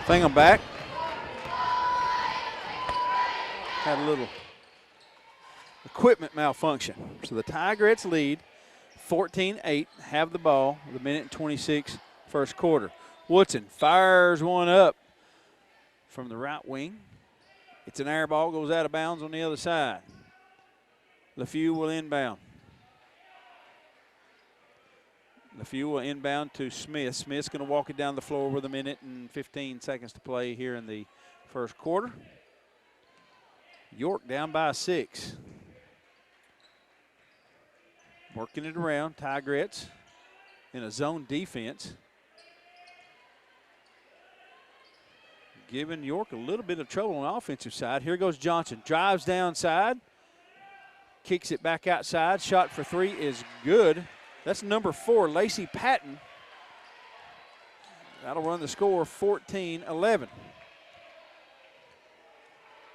Thing them back. Had a little equipment malfunction. So the Tigrettes lead 14-8, have the ball, the minute and 26 first quarter. Woodson fires one up from the right wing. It's an air ball, goes out of bounds on the other side. LeFew will inbound. LeFew will inbound to Smith. Smith's going to walk it down the floor with a minute and 15 seconds to play here in the first quarter. York down by 6. Working it around, Tigrettes in a zone defense. Giving York a little bit of trouble on the offensive side. Here goes Johnson, drives downside, kicks it back outside. Shot for 3 is good. That's number 4, Lacey Patton. That'll run the score 14-11.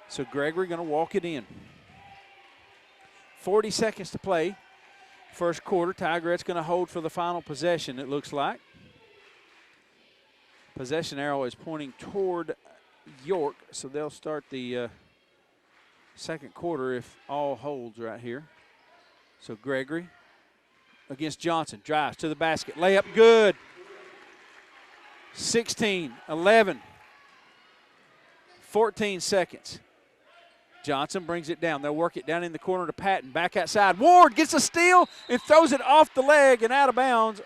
So Gregory going to walk it in. 40 seconds to play. First quarter. Tigrettes going to hold for the final possession, it looks like. Possession arrow is pointing toward York, so they'll start the second quarter if all holds right here. So Gregory against Johnson. Drives to the basket. Layup good. 16-11. 14 seconds. Johnson brings it down. They'll work it down in the corner to Patton. Back outside. Ward gets a steal and throws it off the leg and out of bounds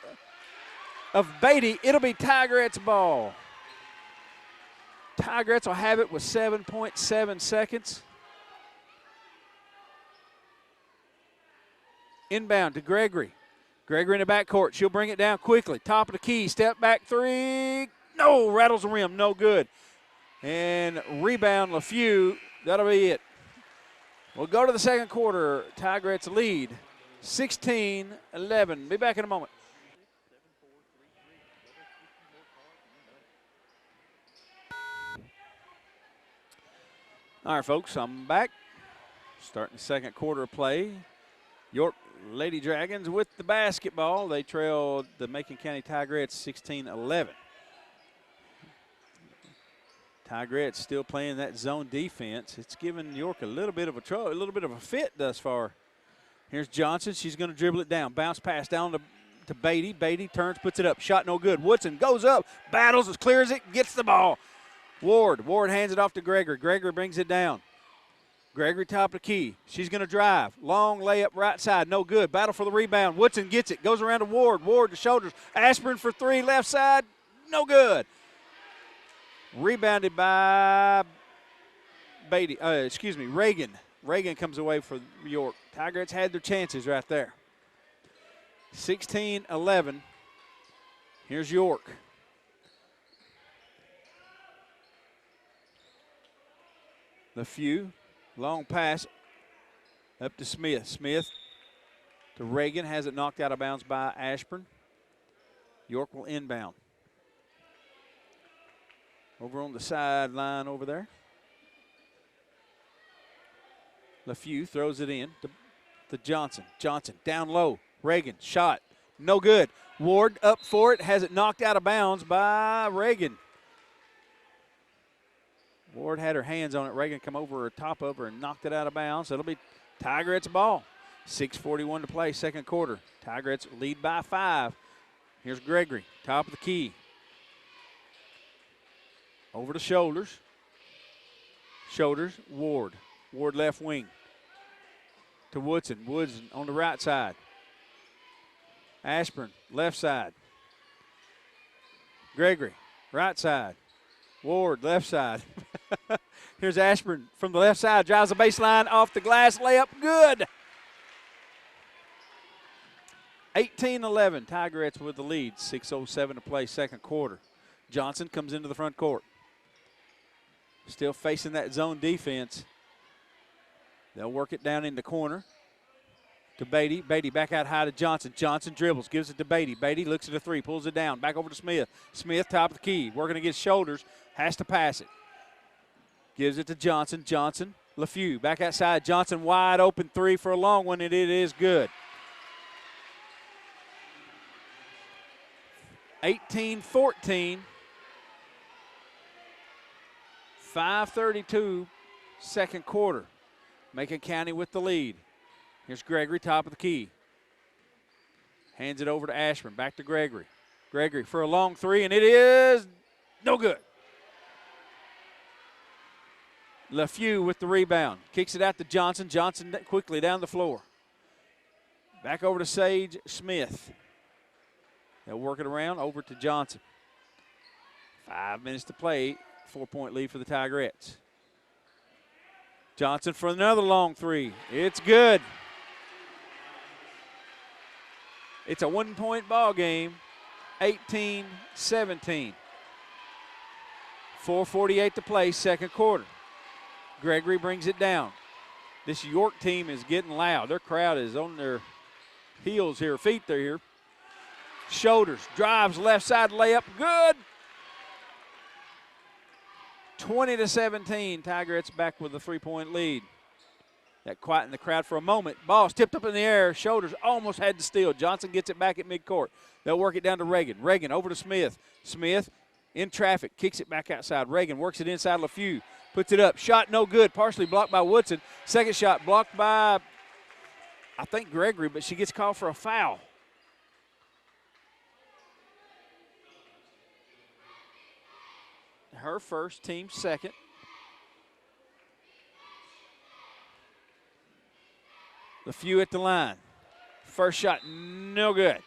of Beatty. It'll be Tigrettes ball. Tigrettes will have it with 7.7 seconds. Inbound to Gregory. Gregory in the backcourt. She'll bring it down quickly. Top of the key. Step back three. No, rattles the rim. No good. And rebound LaFew. That'll be it. We'll go to the second quarter. Tigrettes lead 16-11. Be back in a moment. All right, folks, I'm back. Starting the second quarter of play. York Lady Dragons with the basketball. They trailed the Macon County Tigrettes 16-11. Tigrettes still playing that zone defense. It's given York a little bit of a fit thus far. Here's Johnson. She's going to dribble it down. Bounce pass down to Beatty. Beatty turns, puts it up. Shot no good. Woodson goes up, battles as clear as it, gets the ball. Ward hands it off to Gregory. Gregory brings it down. Gregory top of the key. She's going to drive. Long layup right side. No good. Battle for the rebound. Woodson gets it. Goes around to Ward. Ward to shoulders. Aspirin for three. Left side. No good. Rebounded by Beatty. Reagan. Reagan comes away for York. Tigrettes had their chances right there. 16-11. Here's York. LaFew. Long pass up to Smith. Smith to Reagan. Has it knocked out of bounds by Ashburn. York will inbound. Over on the sideline over there. LaFew throws it in to Johnson. Johnson down low. Reagan shot. No good. Ward up for it. Has it knocked out of bounds by Reagan. Ward had her hands on it. Reagan come over top of her and knocked it out of bounds. It'll be Tigrettes ball. 6:41 to play, second quarter. Tigrettes lead by 5. Here's Gregory, top of the key. Over to Shoulders. Shoulders, Ward. Ward left wing. To Woodson. Woodson on the right side. Ashburn, left side. Gregory, right side. Ward, left side. Here's Ashburn from the left side. Drives the baseline off the glass. Layup, good. 18-11. Tigrettes with the lead. 6:07 to play, second quarter. Johnson comes into the front court. Still facing that zone defense. They'll work it down in the corner to Beatty. Beatty back out high to Johnson. Johnson dribbles, gives it to Beatty. Beatty looks at a three, pulls it down. Back over to Smith. Smith, top of the key, working against Shoulders. Has to pass it. Gives it to Johnson. Johnson, LaFew, back outside. Johnson wide open three for a long one, and it is good. 18-14. 5:32, second quarter. Macon County with the lead. Here's Gregory, top of the key. Hands it over to Ashburn. Back to Gregory. Gregory for a long three, and it is no good. LaFew with the rebound. Kicks it out to Johnson. Johnson quickly down the floor. Back over to Sage Smith. They'll work it around over to Johnson. 5 minutes to play. 4-point lead for the Tigrettes. Johnson for another long three. It's good. It's a 1-point ball game. 18-17. 4:48 to play, second quarter. Gregory brings it down. This York team is getting loud. Their crowd is on their heels here, feet there here. shoulders, drives left side layup, good. 20-17, Tigrettes back with a 3-point lead. That quiet in the crowd for a moment. Ball's tipped up in the air, shoulders almost had to steal. Johnson gets it back at midcourt. They'll work it down to Reagan. Reagan over to Smith. Smith in traffic, kicks it back outside. Reagan works it inside LaFew, puts it up. Shot no good, partially blocked by Woodson. Second shot blocked by, I think, Gregory, but she gets called for a foul. Her first, team second. LaFew at the line. First shot, no good.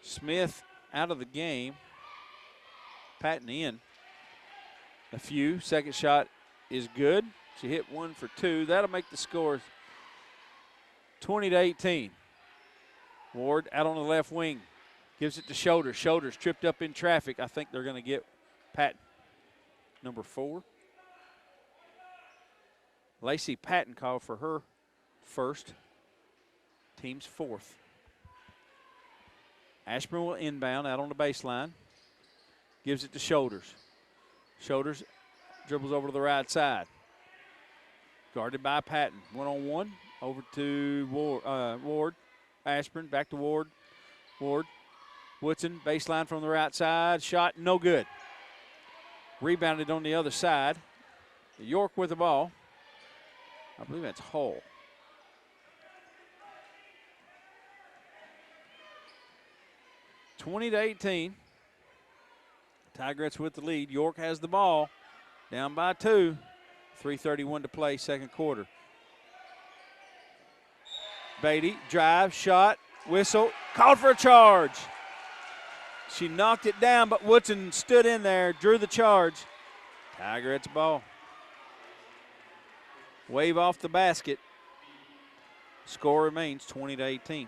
Smith out of the game. Patton in. LaFew, second shot is good. She hit 1 for 2. That'll make the score 20-18. Ward out on the left wing. Gives it to Shoulders. Shoulders tripped up in traffic. I think they're going to get Patton, number 4. Lacey Patton called for her first. Team's 4th. Ashburn will inbound out on the baseline. Gives it to Shoulders. Shoulders dribbles over to the right side. Guarded by Patton. 1-on-1. Over to Ward. Ashburn back to Ward. Ward. Woodson, baseline from the right side. Shot no good. Rebounded on the other side. York with the ball. I believe that's Hull. (20-18). Tigrettes with the lead. York has the ball. Down by 2. 3:31 to play, second quarter. Beatty, drive, shot, whistle, called for a charge. She knocked it down, but Woodson stood in there, drew the charge. Tigrettes ball. Wave off the basket. Score remains 20-18.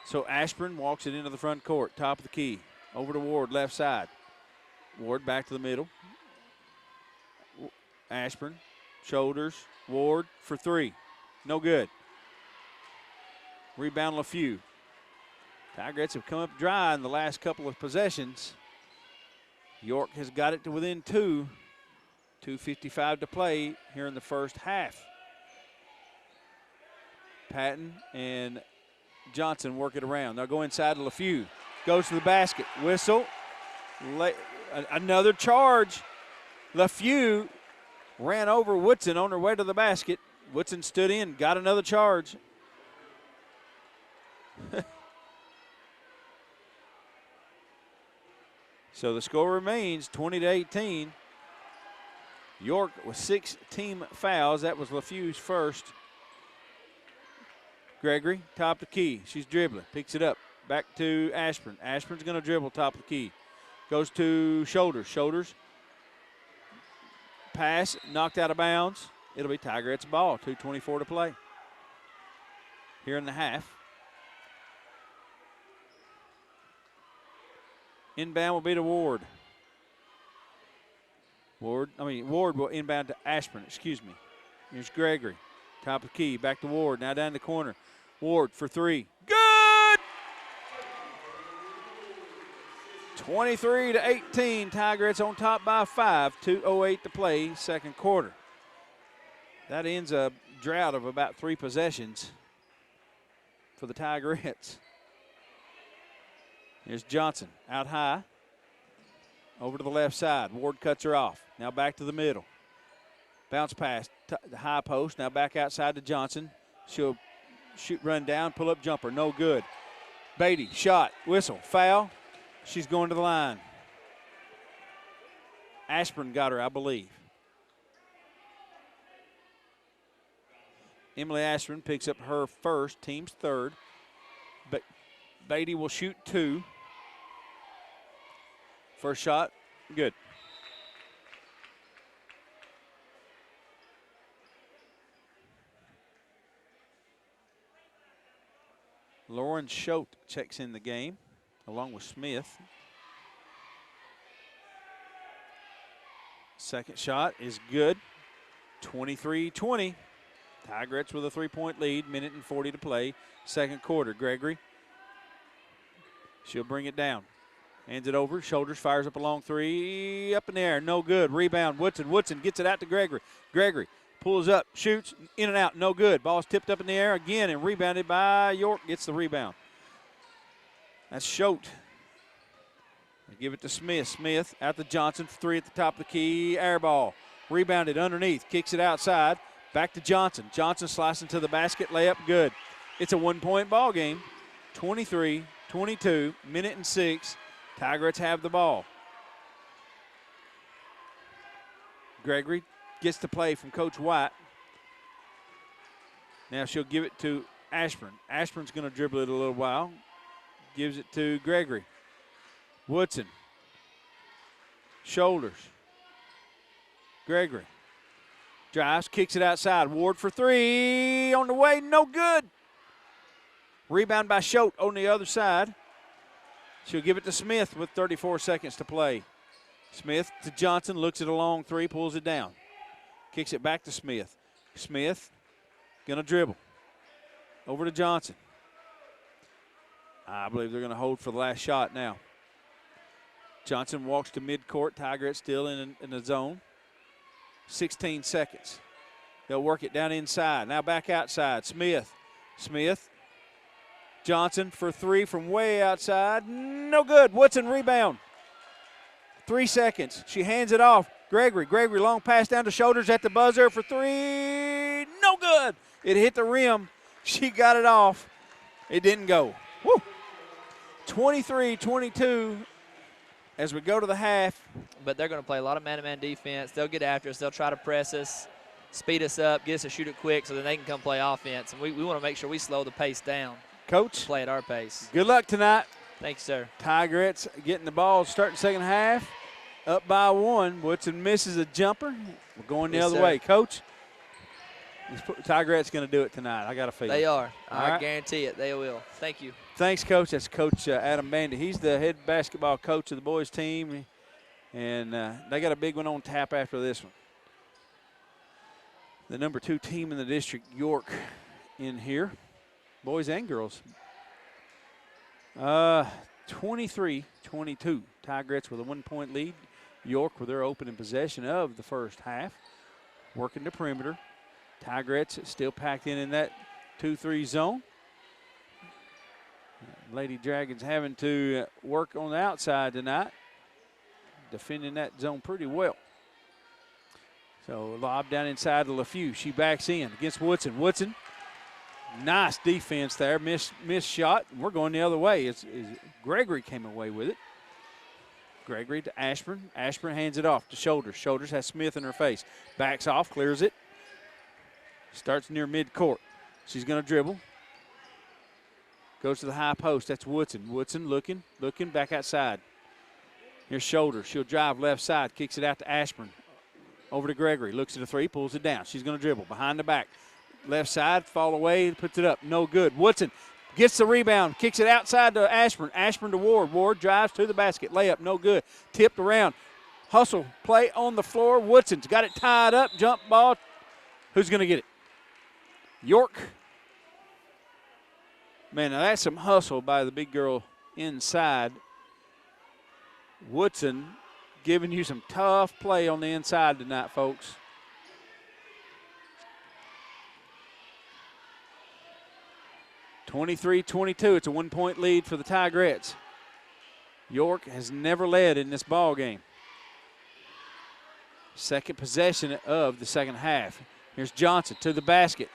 So Ashburn walks it into the front court, top of the key. Over to Ward, left side. Ward back to the middle. Ashburn, shoulders, Ward for 3. No good. Rebound LaFew. Tigrettes have come up dry in the last couple of possessions. York has got it to within 2. 2:55 to play here in the first half. Patton and Johnson work it around. They'll go inside to LaFew. Goes to the basket. Whistle. Another charge. LaFew ran over Woodson on her way to the basket. Woodson stood in, got another charge. So the score remains 20-18. York with 6 team fouls. That was LaFew's first. Gregory, top of the key. She's dribbling, picks it up. Back to Ashburn. Ashburn's going to dribble top of the key. Goes to Shoulders. Shoulders. Pass, knocked out of bounds. It'll be Tigrettes ball. 2:24 to play here in the half. Inbound will be to Ward. Ward will inbound to Ashburn, excuse me. Here's Gregory. Top of the key, back to Ward. Now down the corner. Ward for 3. Good! 23-18. Tigrettes on top by 5. 2:08 to play, second quarter. That ends a drought of about 3 possessions for the Tigrettes. Here's Johnson out high. Over to the left side. Ward cuts her off. Now back to the middle. Bounce pass, the high post. Now back outside to Johnson. She'll shoot, run down, pull up jumper. No good. Beatty, shot, whistle, foul. She's going to the line. Ashburn got her, I believe. Emily Ashburn picks up her first, team's 3rd. But Beatty will shoot 2. First shot, good. Lauren Schote checks in the game along with Smith. Second shot is good. 23-20. Tigrettes with a 3-point lead. Minute and 40 to play. Second quarter. Gregory. She'll bring it down. Hands it over. Shoulders. Fires up a long three. Up in the air. No good. Rebound. Woodson. Woodson gets it out to Gregory. Gregory pulls up. Shoots. In and out. No good. Ball's tipped up in the air again and rebounded by York. Gets the rebound. That's Schote. They give it to Smith. Smith out to Johnson for three at the top of the key. Air ball. Rebounded underneath. Kicks it outside. Back to Johnson. Johnson slicing to the basket. Layup good. It's a one-point ball game. 23-22. Minute and 6. Tigrettes have the ball. Gregory gets the play from Coach White. Now she'll give it to Ashburn. Ashburn's going to dribble it a little while. Gives it to Gregory. Woodson. Shoulders. Gregory. Drives, kicks it outside. Ward for three. On the way, no good. Rebound by Schote on the other side. She'll give it to Smith with 34 seconds to play. Smith to Johnson, looks at a long three, pulls it down. Kicks it back to Smith. Smith gonna dribble. Over to Johnson. I believe they're gonna hold for the last shot now. Johnson walks to midcourt. Tigrettes still in the zone. 16 seconds. They'll work it down inside. Now back outside. Smith. Smith. Johnson for three from way outside. No good. Woodson rebound. 3 seconds. She hands it off. Gregory. Gregory long pass down to Shoulders at the buzzer for three. No good. It hit the rim. She got it off. It didn't go. Woo. 23-22 as we go to the half. But they're going to play a lot of man-to-man defense. They'll get after us. They'll try to press us, speed us up, get us to shoot it quick so that they can come play offense. And we want to make sure we slow the pace down. Coach, play at our pace. Good luck tonight. Thanks, sir. Tigrettes getting the ball starting second half. Up by one. Woodson misses a jumper. We're going the other way. Coach, Tigrettes going to do it tonight. I got a feeling. They are. All right. Guarantee it. They will. Thank you. Thanks, Coach. That's Coach Adam Bandy. He's the head basketball coach of the boys team, and they got a big one on tap after this one. The number 2 team in the district, York, in here, boys and girls. 23-22. Tigrettes with a 1-point lead. York with their opening possession of the first half. Working the perimeter. Tigrettes still packed in that 2-3 zone. Lady Dragons having to work on the outside tonight, defending that zone pretty well. So lob down inside to LaFew. She backs in against Woodson. Woodson, nice defense there. Missed shot. We're going the other way. Gregory came away with it. Gregory to Ashburn. Ashburn hands it off to Shoulders. Shoulders has Smith in her face. Backs off, clears it. Starts near midcourt. She's going to dribble. Goes to the high post. That's Woodson. Woodson looking back outside. Here's Shoulders. She'll drive left side. Kicks it out to Ashburn. Over to Gregory. Looks at the three. Pulls it down. She's going to dribble. Behind the back. Left side. Fall away. Puts it up. No good. Woodson gets the rebound. Kicks it outside to Ashburn. Ashburn to Ward. Ward drives to the basket. Layup. No good. Tipped around. Hustle. Play on the floor. Woodson's got it tied up. Jump ball. Who's going to get it? York. Man, now that's some hustle by the big girl inside. Woodson giving you some tough play on the inside tonight, folks. (23-22). It's a 1-point lead for the Tigrettes. York has never led in this ball game. Second possession of the second half. Here's Johnson to the basket.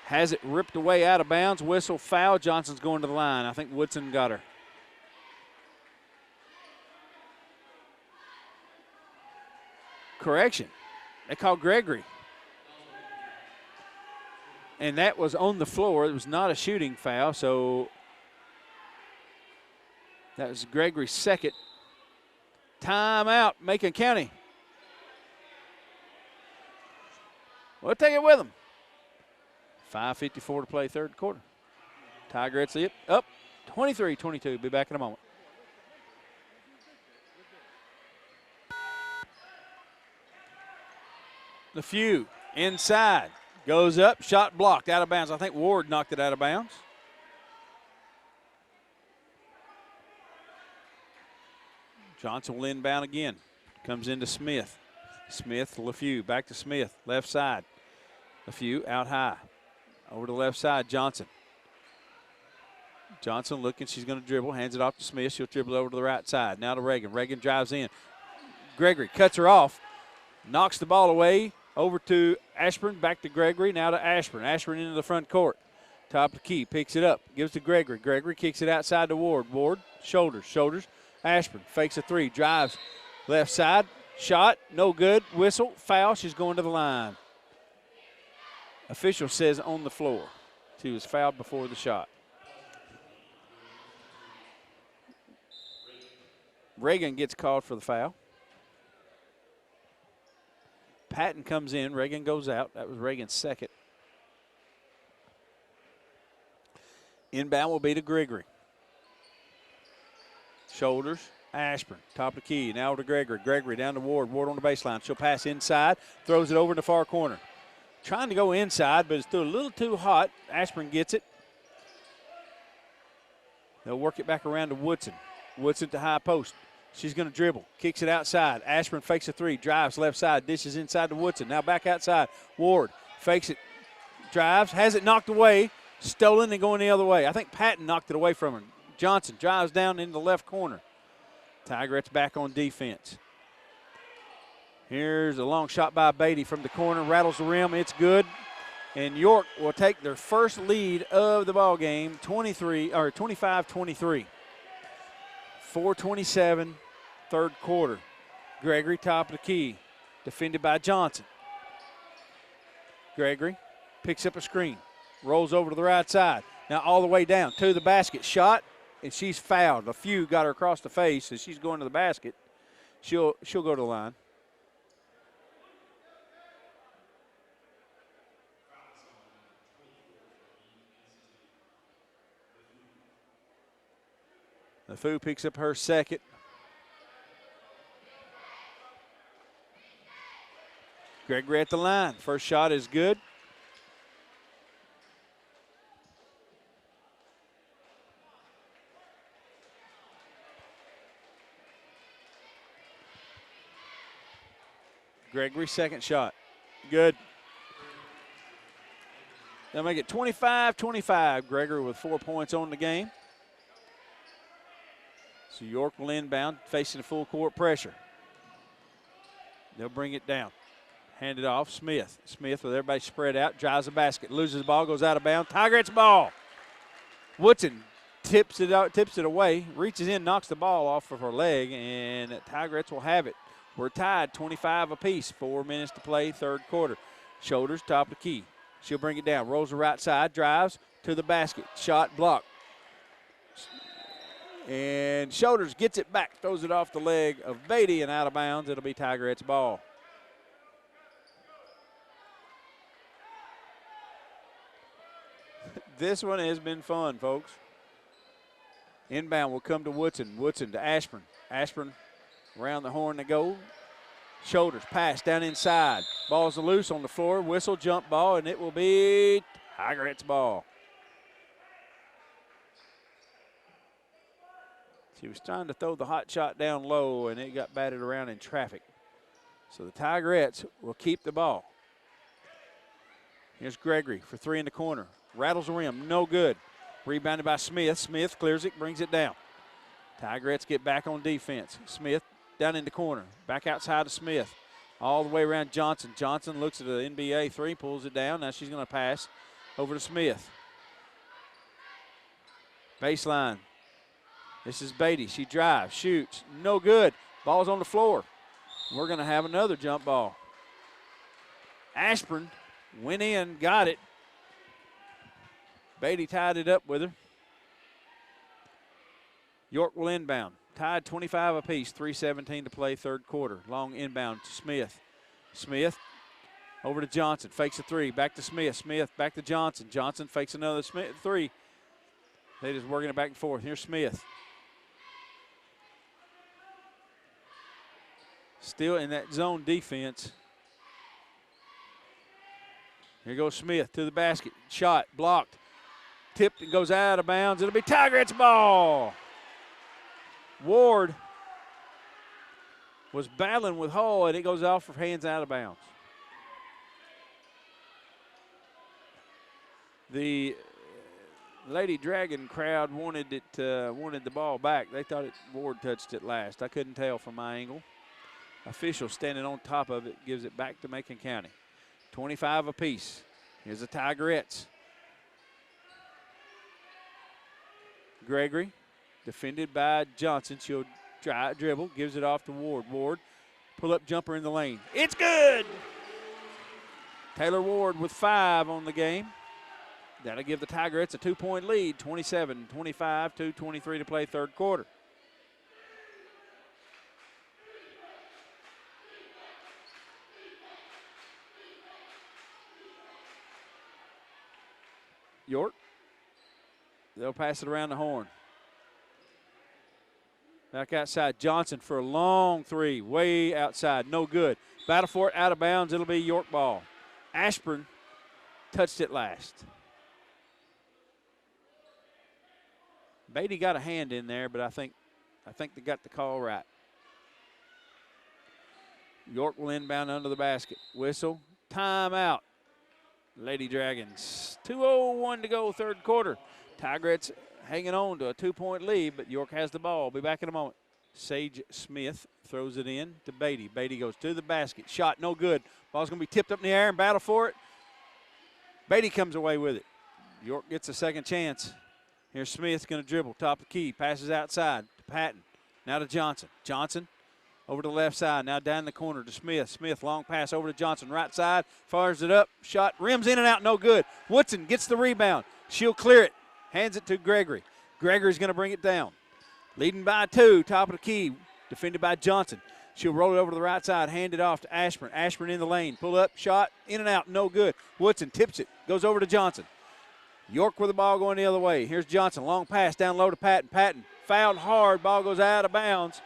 Has it ripped away out of bounds. Whistle, foul. Johnson's going to the line. I think Woodson got her. Correction. They called Gregory. And that was on the floor. It was not a shooting foul, so that was Gregory's second. Timeout, Macon County. We'll take it with them. 5:54 to play third quarter. Tigrettes up 23-22. Be back in a moment. LeFew inside. Goes up. Shot blocked. Out of bounds. I think Ward knocked it out of bounds. Johnson will inbound again. Comes into Smith. Smith, LeFew. Back to Smith. Left side. LeFew out high. Over to the left side. Johnson. Johnson looking. She's going to dribble. Hands it off to Smith. She'll dribble over to the right side. Now to Reagan. Reagan drives in. Gregory cuts her off. Knocks the ball away. Over to Ashburn. Back to Gregory. Now to Ashburn. Ashburn into the front court. Top of the key. Picks it up. Gives to Gregory. Gregory kicks it outside to Ward. Ward. Shoulders. Shoulders. Ashburn fakes a three. Drives left side. Shot. No good. Whistle. Foul. She's going to the line. Official says on the floor. She was fouled before the shot. Reagan gets called for the foul. Patton comes in. Reagan goes out. That was Reagan's second. Inbound will be to Gregory. Shoulders. Ashburn. Top of the key. Now to Gregory. Gregory down to Ward. Ward on the baseline. She'll pass inside. Throws it over in the far corner. Trying to go inside, but it's still a little too hot. Ashburn gets it. They'll work it back around to Woodson. Woodson to high post. She's going to dribble. Kicks it outside. Ashburn fakes a three. Drives left side. Dishes inside to Woodson. Now back outside. Ward fakes it. Drives. Has it knocked away. Stolen and going the other way. I think Patton knocked it away from her. Johnson drives down in the left corner. Tigrettes back on defense. Here's a long shot by Beatty from the corner. Rattles the rim. It's good. And York will take their first lead of the ball game, 25-23. 4:27, third quarter. Gregory, top of the key, defended by Johnson. Gregory picks up a screen, rolls over to the right side. Now all the way down to the basket. Shot, and she's fouled. A few got her across the face, and she's going to the basket. She'll go to the line. LeFew picks up her second. Gregory at the line. First shot is good. Gregory, second shot. Good. They'll make it 25-25. Gregory with 4 points on the game. So York will inbound, facing the full court pressure. They'll bring it down. Hand it off, Smith. Smith with everybody spread out, drives the basket, loses the ball, goes out of bounds. Tigrettes ball. Woodson tips it away, reaches in, knocks the ball off of her leg, and Tigrettes will have it. We're tied 25 apiece, 4 minutes to play, third quarter. Shoulders, top of the key. She'll bring it down, rolls the right side, drives to the basket. Shot blocked. And Shoulders gets it back, throws it off the leg of Beatty and out of bounds. It'll be Tigrettes ball. This one has been fun, folks. Inbound will come to Woodson. Woodson to Ashburn. Ashburn around the horn to go. Shoulders, pass down inside. Ball's loose on the floor. Whistle, jump ball, and it will be Tigrettes ball. She was trying to throw the hot shot down low, and it got batted around in traffic. So the Tigrettes will keep the ball. Here's Gregory for three in the corner. Rattles the rim, no good. Rebounded by Smith. Smith clears it, brings it down. Tigrettes get back on defense. Smith down in the corner. Back outside to Smith. All the way around Johnson. Johnson looks at the NBA three, pulls it down. Now she's going to pass over to Smith. Baseline. This is Beatty. She drives, shoots, no good. Ball's on the floor. We're going to have another jump ball. Ashburn went in, got it. Beatty tied it up with her. York will inbound. Tied 25 apiece, 3:17 to play, third quarter. Long inbound to Smith. Smith over to Johnson. Fakes a three. Back to Smith. Smith back to Johnson. Johnson fakes another three. They just working it back and forth. Here's Smith. Still in that zone defense. Here goes Smith to the basket. Shot, blocked. Tipped and goes out of bounds. It'll be Tigrettes' ball. Ward was battling with Hall, and it goes off for hands out of bounds. The Lady Dragon crowd wanted the ball back. They thought Ward touched it last. I couldn't tell from my angle. Official standing on top of it gives it back to Macon County. 25 apiece. Here's the Tigrettes. Gregory, defended by Johnson. She'll dribble, gives it off to Ward. Ward, pull-up jumper in the lane. It's good! Taylor Ward with 5 on the game. That'll give the Tigrettes a 2-point lead, 27-25, 2:23 to play, third quarter. York, they'll pass it around the horn. Back outside, Johnson for a long three, way outside, no good. Battle for it, out of bounds, it'll be York ball. Ashburn touched it last. Beatty got a hand in there, but I think they got the call right. York will inbound under the basket. Whistle, timeout. Lady Dragons, 2:01 to go, third quarter. Tigrettes hanging on to a 2-point lead, but York has the ball. Be back in a moment. Sage Smith throws it in to Beatty. Beatty goes to the basket. Shot no good. Ball's going to be tipped up in the air and battle for it. Beatty comes away with it. York gets a second chance. Here's Smith going to dribble, top of the key, passes outside to Patton. Now to Johnson. Johnson over to the left side, now down the corner to Smith. Smith, long pass over to Johnson, right side, fires it up, shot, rims in and out, no good. Woodson gets the rebound. She'll clear it, hands it to Gregory. Gregory's going to bring it down. Leading by 2, top of the key, defended by Johnson. She'll roll it over to the right side, hand it off to Ashburn. Ashburn in the lane, pull up, shot, in and out, no good. Woodson tips it, goes over to Johnson. York with the ball going the other way. Here's Johnson, long pass down low to Patton. Patton fouled hard, ball goes out of bounds.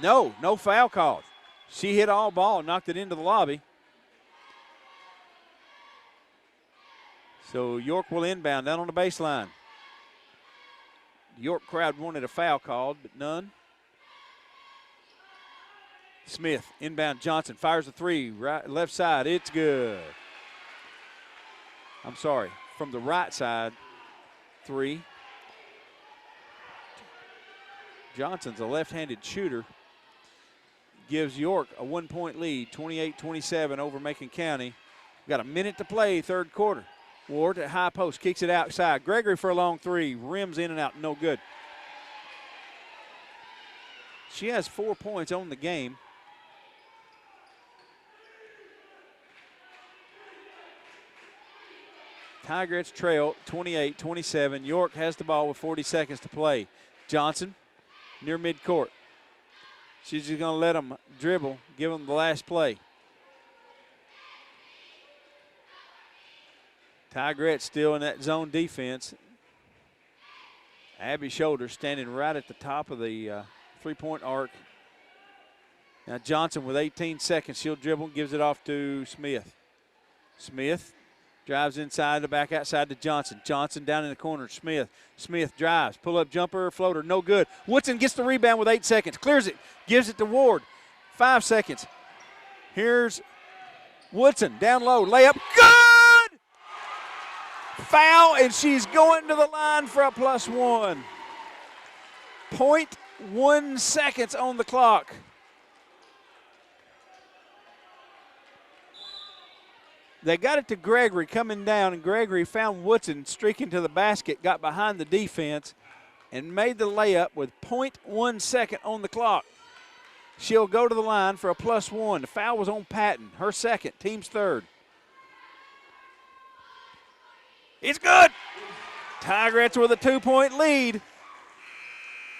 No foul called. She hit all ball, knocked it into the lobby. So York will inbound down on the baseline. The York crowd wanted a foul called, but none. Smith, inbound Johnson, fires a three, right, left side, it's good. I'm sorry, from the right side, 3. Johnson's a left-handed shooter. Gives York a 1-point lead, 28-27 over Macon County. Got a minute to play, third quarter. Ward at high post, kicks it outside. Gregory for a long 3, rims in and out, no good. She has 4 points on the game. Tigrettes trail 28-27. York has the ball with 40 seconds to play. Johnson near midcourt. She's just going to let them dribble, give them the last play. Tigrettes still in that zone defense. Abby Shoulder standing right at the top of the three-point arc. Now Johnson with 18 seconds. She'll dribble, gives it off to Smith. Smith drives inside the back outside to Johnson. Johnson down in the corner. Smith drives. Pull-up jumper, floater, no good. Woodson gets the rebound with 8 seconds. Clears it. Gives it to Ward. 5 seconds. Here's Woodson down low. Layup. Good! Foul, and she's going to the line for a +1. 0.1 seconds on the clock. They got it to Gregory coming down, and Gregory found Woodson streaking to the basket, got behind the defense, and made the layup with 0.1 second on the clock. She'll go to the line for a +1. The foul was on Patton, her second, team's third. It's good. Tigrettes with a 2-point lead.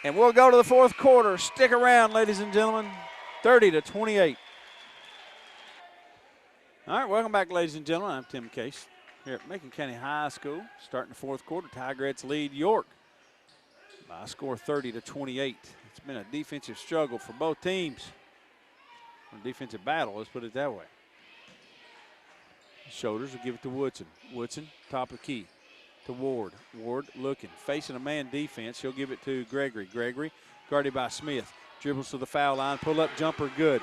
And we'll go to the fourth quarter. Stick around, ladies and gentlemen. 30-28. All right, welcome back, ladies and gentlemen. I'm Tim Case. here at Macon County High School. Starting the fourth quarter, Tigrettes lead York by a score 30-28. It's been a defensive struggle for both teams. A defensive battle, let's put it that way. Shoulders will give it to Woodson. Woodson, top of the key to Ward. Ward looking, facing a man defense. He'll give it to Gregory. Gregory, guarded by Smith. Dribbles to the foul line, pull up jumper, good.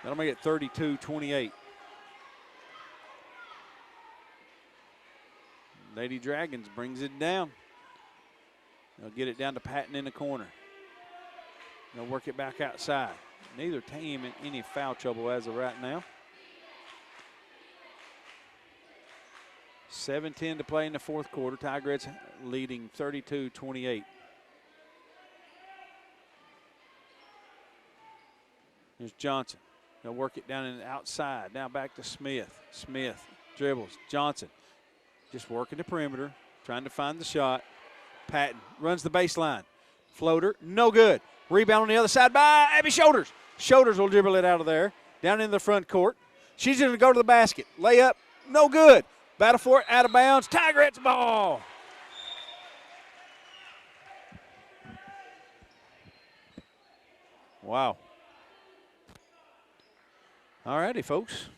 That'll make it 32-28. Lady Dragons brings it down. They'll get it down to Patton in the corner. They'll work it back outside. Neither team in any foul trouble as of right now. 7:10 to play in the fourth quarter. Tigrettes leading 32-28. Here's Johnson. They'll work it down in the outside. Now back to Smith. Smith dribbles. Johnson just working the perimeter, trying to find the shot. Patton runs the baseline. Floater, no good. Rebound on the other side by Abby Shoulders. Shoulders will dribble it out of there, down in the front court. She's going to go to the basket. Layup, no good. Battle for it, out of bounds. Tigrettes ball. Wow. All righty, folks.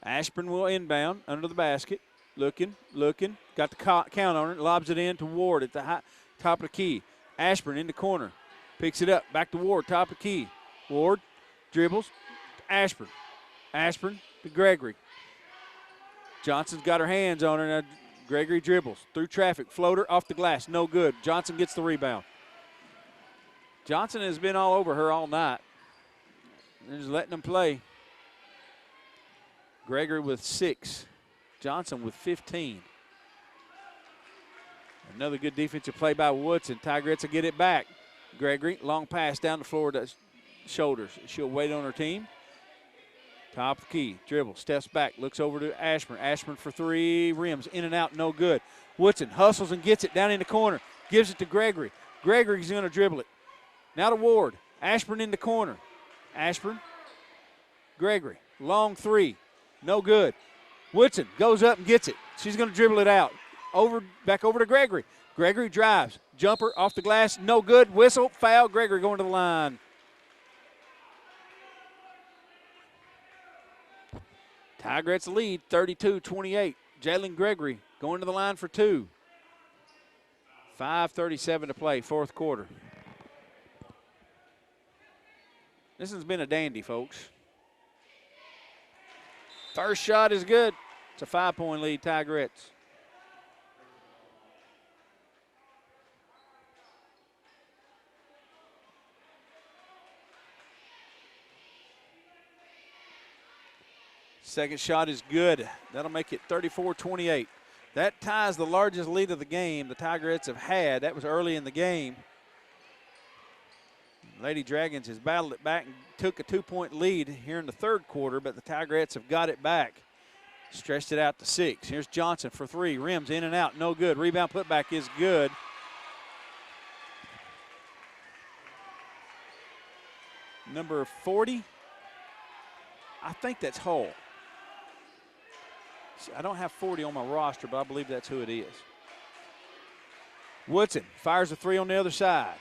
Ashburn will inbound under the basket. Looking. Got the count on it. Lobs it in to Ward at the top of the key. Ashburn in the corner. Picks it up. Back to Ward, top of the key. Ward dribbles. Ashburn. Ashburn to Gregory. Johnson's got her hands on her. Now Gregory dribbles. Through traffic. Floater off the glass. No good. Johnson gets the rebound. Johnson has been all over her all night. They're just letting them play. Gregory with 6. Johnson with 15. Another good defensive play by Woodson. Tigrettes will get it back. Gregory, long pass down the floor to Shoulders. She'll wait on her team. Top of the key, dribble, steps back, looks over to Ashburn. Ashburn for 3, rims in and out, no good. Woodson hustles and gets it down in the corner. Gives it to Gregory. Gregory's going to dribble it. Now to Ward. Ashburn in the corner. Ashburn, Gregory, long 3, no good. Woodson goes up and gets it. She's going to dribble it out. Back over to Gregory. Gregory drives. Jumper off the glass. No good. Whistle. Foul. Gregory going to the line. Tigrettes lead 32-28. Jalen Gregory going to the line for 2. 5:37 to play, fourth quarter. This has been a dandy, folks. First shot is good. It's a 5-point lead, Tigrettes. Second shot is good. That'll make it 34-28. That ties the largest lead of the game the Tigrettes have had. That was early in the game. Lady Dragons has battled it back and took a 2-point lead here in the third quarter, but the Tigrettes have got it back. Stretched it out to 6. Here's Johnson for 3. Rims in and out, no good. Rebound putback is good. Number 40, I think that's Hull. I don't have 40 on my roster, but I believe that's who it is. Woodson fires a 3 on the other side.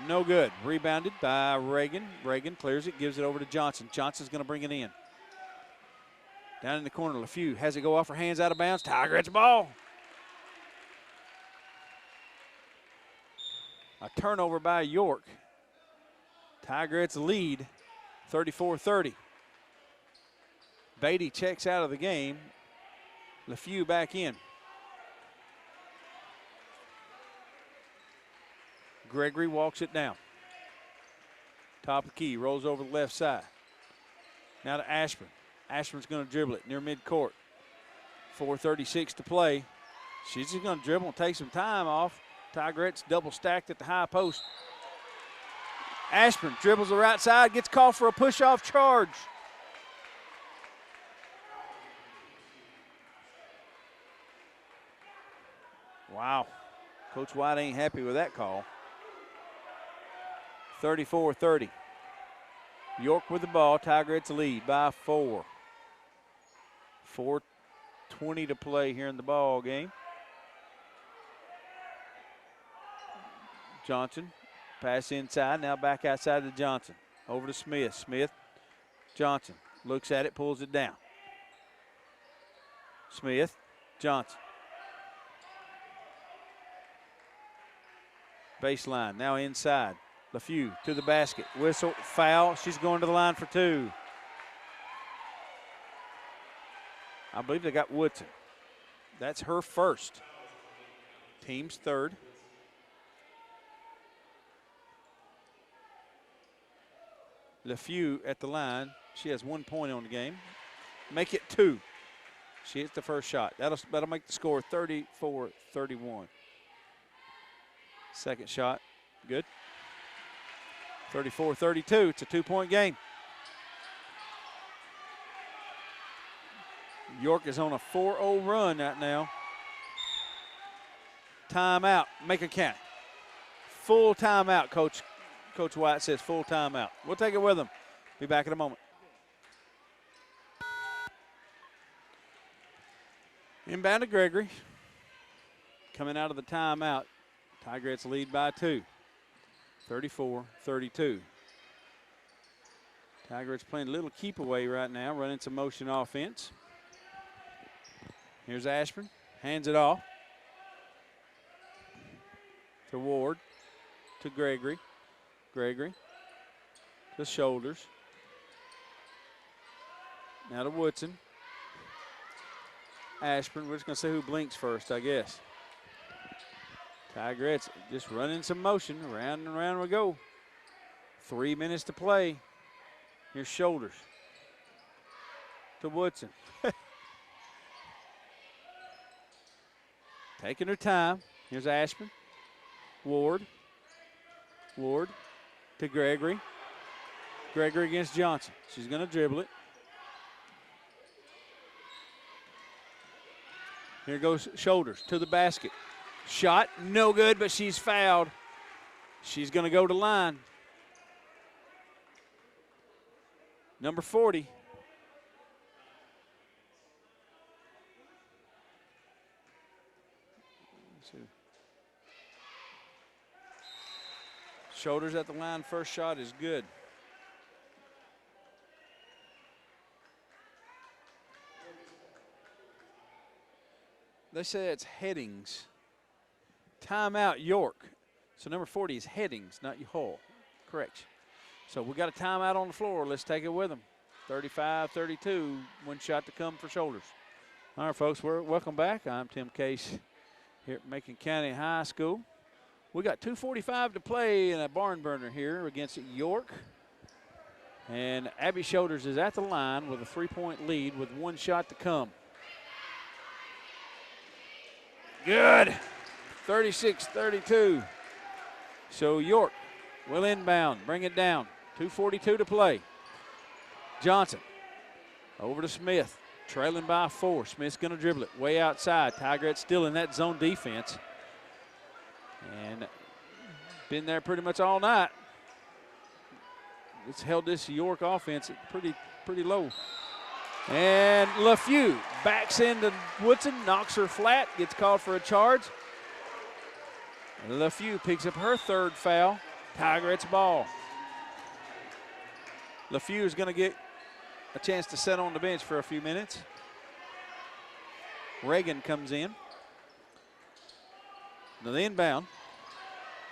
No good. Rebounded by Reagan. Reagan clears it, gives it over to Johnson. Johnson's going to bring it in. Down in the corner, LaFew has it go off her hands, out of bounds. Tigrettes ball. A turnover by York. Tigrettes lead 34-30. Beatty checks out of the game. LaFew back in. Gregory walks it down. Top of the key, rolls over the left side. Now to Ashburn. Ashburn's going to dribble it near midcourt. 4:36 to play. She's just going to dribble and take some time off. Tigrettes double stacked at the high post. Ashburn dribbles the right side, gets called for a push-off charge. Wow. Coach White ain't happy with that call. 34-30. York with the ball. Tigrettes lead by 4. 4:20 to play here in the ball game. Johnson, pass inside, now back outside to Johnson. Over to Smith. Smith, Johnson looks at it, pulls it down. Smith, Johnson. Baseline, now inside. LaFew to the basket. Whistle, foul. She's going to the line for 2. I believe they got Woodson. That's her first. Team's third. LaFew at the line. She has 1 point on the game. Make it 2. She hits the first shot. That'll make the score 34-31. Second shot, good. 34-32. It's a 2-point game. York is on a 4-0 run right now. Timeout, Macon County. Full timeout, Coach White says full timeout. We'll take it with them. Be back in a moment. Inbound to Gregory. Coming out of the timeout. Tigrettes lead by 2. 34-32. Tigrettes playing a little keep away right now, running some motion offense. Here's Ashburn, hands it off to Ward, to Gregory. Gregory to Shoulders. Now to Woodson. Ashburn, we're just going to see who blinks first, I guess. Tigrettes just running some motion. Around and around we go. 3 minutes to play. Here's Shoulders to Woodson. Taking her time. Here's Ashburn. Ward. Ward to Gregory. Gregory against Johnson. She's going to dribble it. Here goes Shoulders to the basket. Shot, no good, but she's fouled. She's going to go to line. Number 40. Shoulders at the line, first shot is good. They say it's Headings. Timeout York. So number 40 is Headings, not Hull. Correct. So we got a timeout on the floor. Let's take it with them. 35-32, 1 shot to come for Shoulders. All right, folks, welcome back. I'm Tim Case here at Macon County High School. We got 2:45 to play in a barn burner here against York. And Abby Shoulders is at the line with a 3-point lead with 1 shot to come. Good. 36-32. So York will inbound, bring it down. 2:42 to play. Johnson over to Smith, trailing by 4. Smith's going to dribble it way outside. Tigrettes still in that zone defense. And been there pretty much all night. It's held this York offense pretty low. And LaFew backs into Woodson, knocks her flat, gets called for a charge. LaFew picks up her 3rd foul. Tigrettes ball. LaFew is going to get a chance to sit on the bench for a few minutes. Reagan comes in. Now the inbound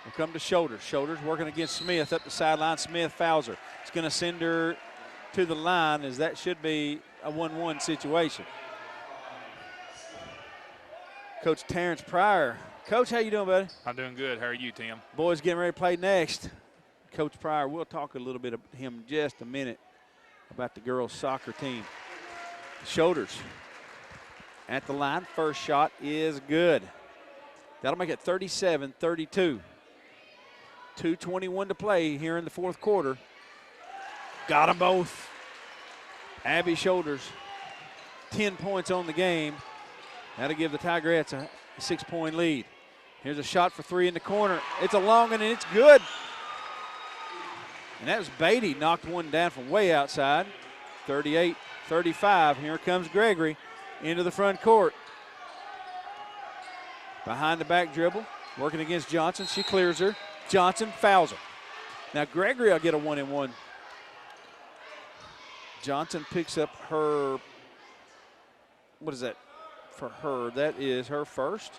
will come to Shoulders. Shoulders working against Smith up the sideline. Smith fouls her. It's going to send her to the line, as that should be a 1-1 situation. Coach Terrence Pryor. Coach, how you doing, buddy? I'm doing good. How are you, Tim? Boys getting ready to play next. Coach Pryor, we'll talk a little bit of him in just a minute about the girls' soccer team. Shoulders at the line. First shot is good. That'll make it 37-32. 2:21 to play here in the 4th quarter. Got them both. Abby Shoulders, 10 points on the game. That'll give the Tigrettes a 6-point lead. Here's a shot for 3 in the corner. It's a long one, and it's good. And that was Beatty, knocked one down from way outside. 38-35. Here comes Gregory into the front court. Behind the back dribble, working against Johnson. She clears her. Johnson fouls her. Now Gregory will get a 1-and-1. Johnson picks up her, what is that for her? That is her first.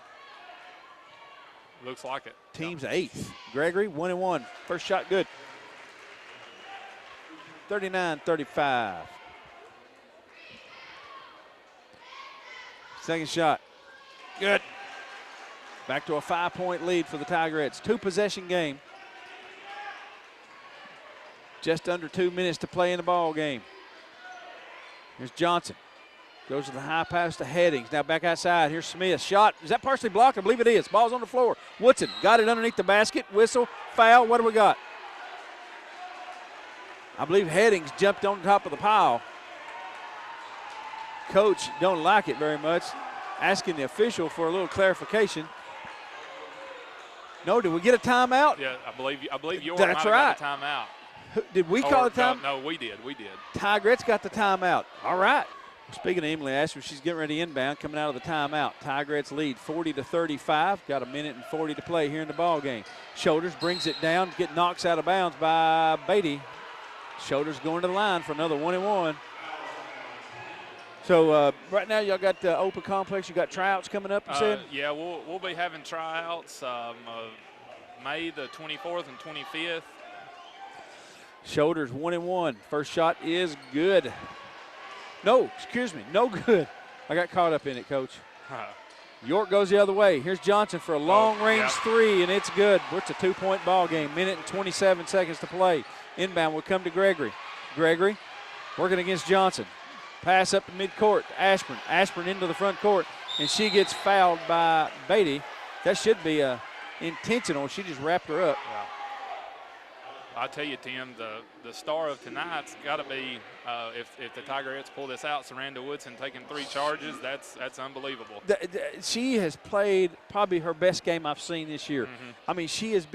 Looks like it. Team's 8th. Gregory, 1-and-1. First shot good. 39-35. Second shot. Good. Back to a 5-point lead for the Tigrettes. 2-possession game. Just under 2 minutes to play in the ball game. Here's Johnson. Goes to the high pass to Headings. Now back outside. Here's Smith. Shot. Is that partially blocked? I believe it is. Ball's on the floor. Woodson got it underneath the basket. Whistle. Foul. What do we got? I believe Headings jumped on top of the pile. Coach don't like it very much. Asking the official for a little clarification. No, did we get a timeout? Yeah, I believe York That's might right. have got a timeout. Did we call the time? No, we did. Tigrettes got the timeout. All right. Speaking of Emily Asher, she's getting ready inbound, coming out of the timeout. Tigrettes lead 40-35. Got a minute and 40 to play here in the ball game. Shoulders brings it down, get knocks out of bounds by Beatty. Shoulders going to the line for another 1-and-1. So right now y'all got the Open Complex. You got tryouts coming up, you said? Yeah, we'll be having tryouts May the 24th and 25th. Shoulders 1-and-1. First shot is good. No, excuse me, no good. I got caught up in it, Coach. York goes the other way. Here's Johnson for a long-range three, and it's good. It's a 2-point ball game. Minute and 27 seconds to play. Inbound will come to Gregory. Gregory working against Johnson. Pass up to midcourt. Ashburn. Ashburn into the front court, and she gets fouled by Beatty. That should be intentional. She just wrapped her up. Yeah. I tell you, Tim, the star of tonight's got to be if the Tigrettes pull this out. Saranda Woodson taking 3 charges. That's unbelievable. She has played probably her best game I've seen this year. Mm-hmm. I mean, she's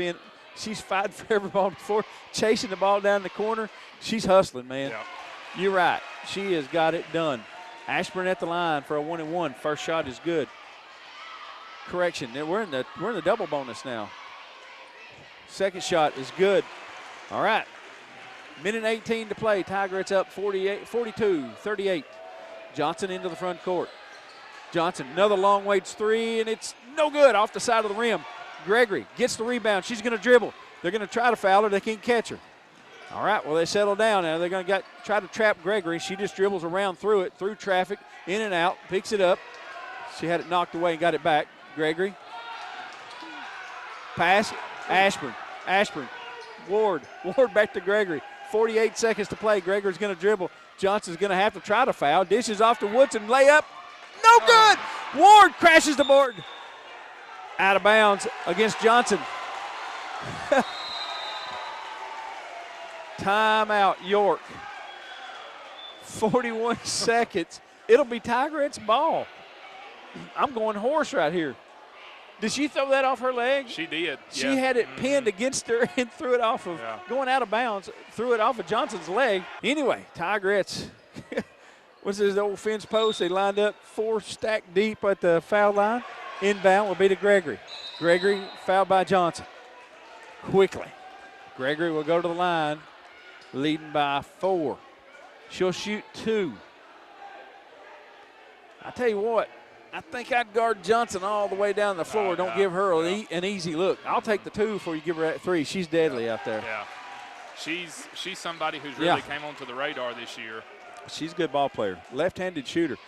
fighting for every ball on the floor, chasing the ball down the corner. She's hustling, man. Yeah. You're right. She has got it done. Ashburn at the line for a 1-and-1. First shot is good. Correction. We're in the double bonus now. Second shot is good. All right. Minute 18 to play. Tigrettes up 42-38. Johnson into the front court. Johnson, another long range three, and it's no good off the side of the rim. Gregory gets the rebound. She's going to dribble. They're going to try to foul her. They can't catch her. All right, well, they settle down now. They're going to try to trap Gregory. She just dribbles around through traffic, in and out, picks it up. She had it knocked away and got it back. Gregory. Pass. Ashburn. Ward back to Gregory. 48 seconds to play. Gregory's going to dribble. Johnson's going to have to try to foul. Dishes off to Woodson. Layup. No good. Ward crashes the board. Out of bounds against Johnson. Timeout, York. 41 seconds. It'll be Tigrettes' ball. I'm going horse right here. Did she throw that off her leg? She did. She had it pinned against her and threw it off of, going out of bounds, threw it off of Johnson's leg. Anyway, Tigrettes, what's this old fence post? They lined up 4 stacked deep at the foul line. Inbound will be to Gregory. Gregory fouled by Johnson. Quickly. Gregory will go to the line, leading by 4. She'll shoot 2. I tell you what, I think I'd guard Johnson all the way down the floor. Don't give her an easy look. I'll take the 2 before you give her that 3. She's deadly out there. Yeah. She's somebody who's really came onto the radar this year. She's a good ball player. Left-handed shooter.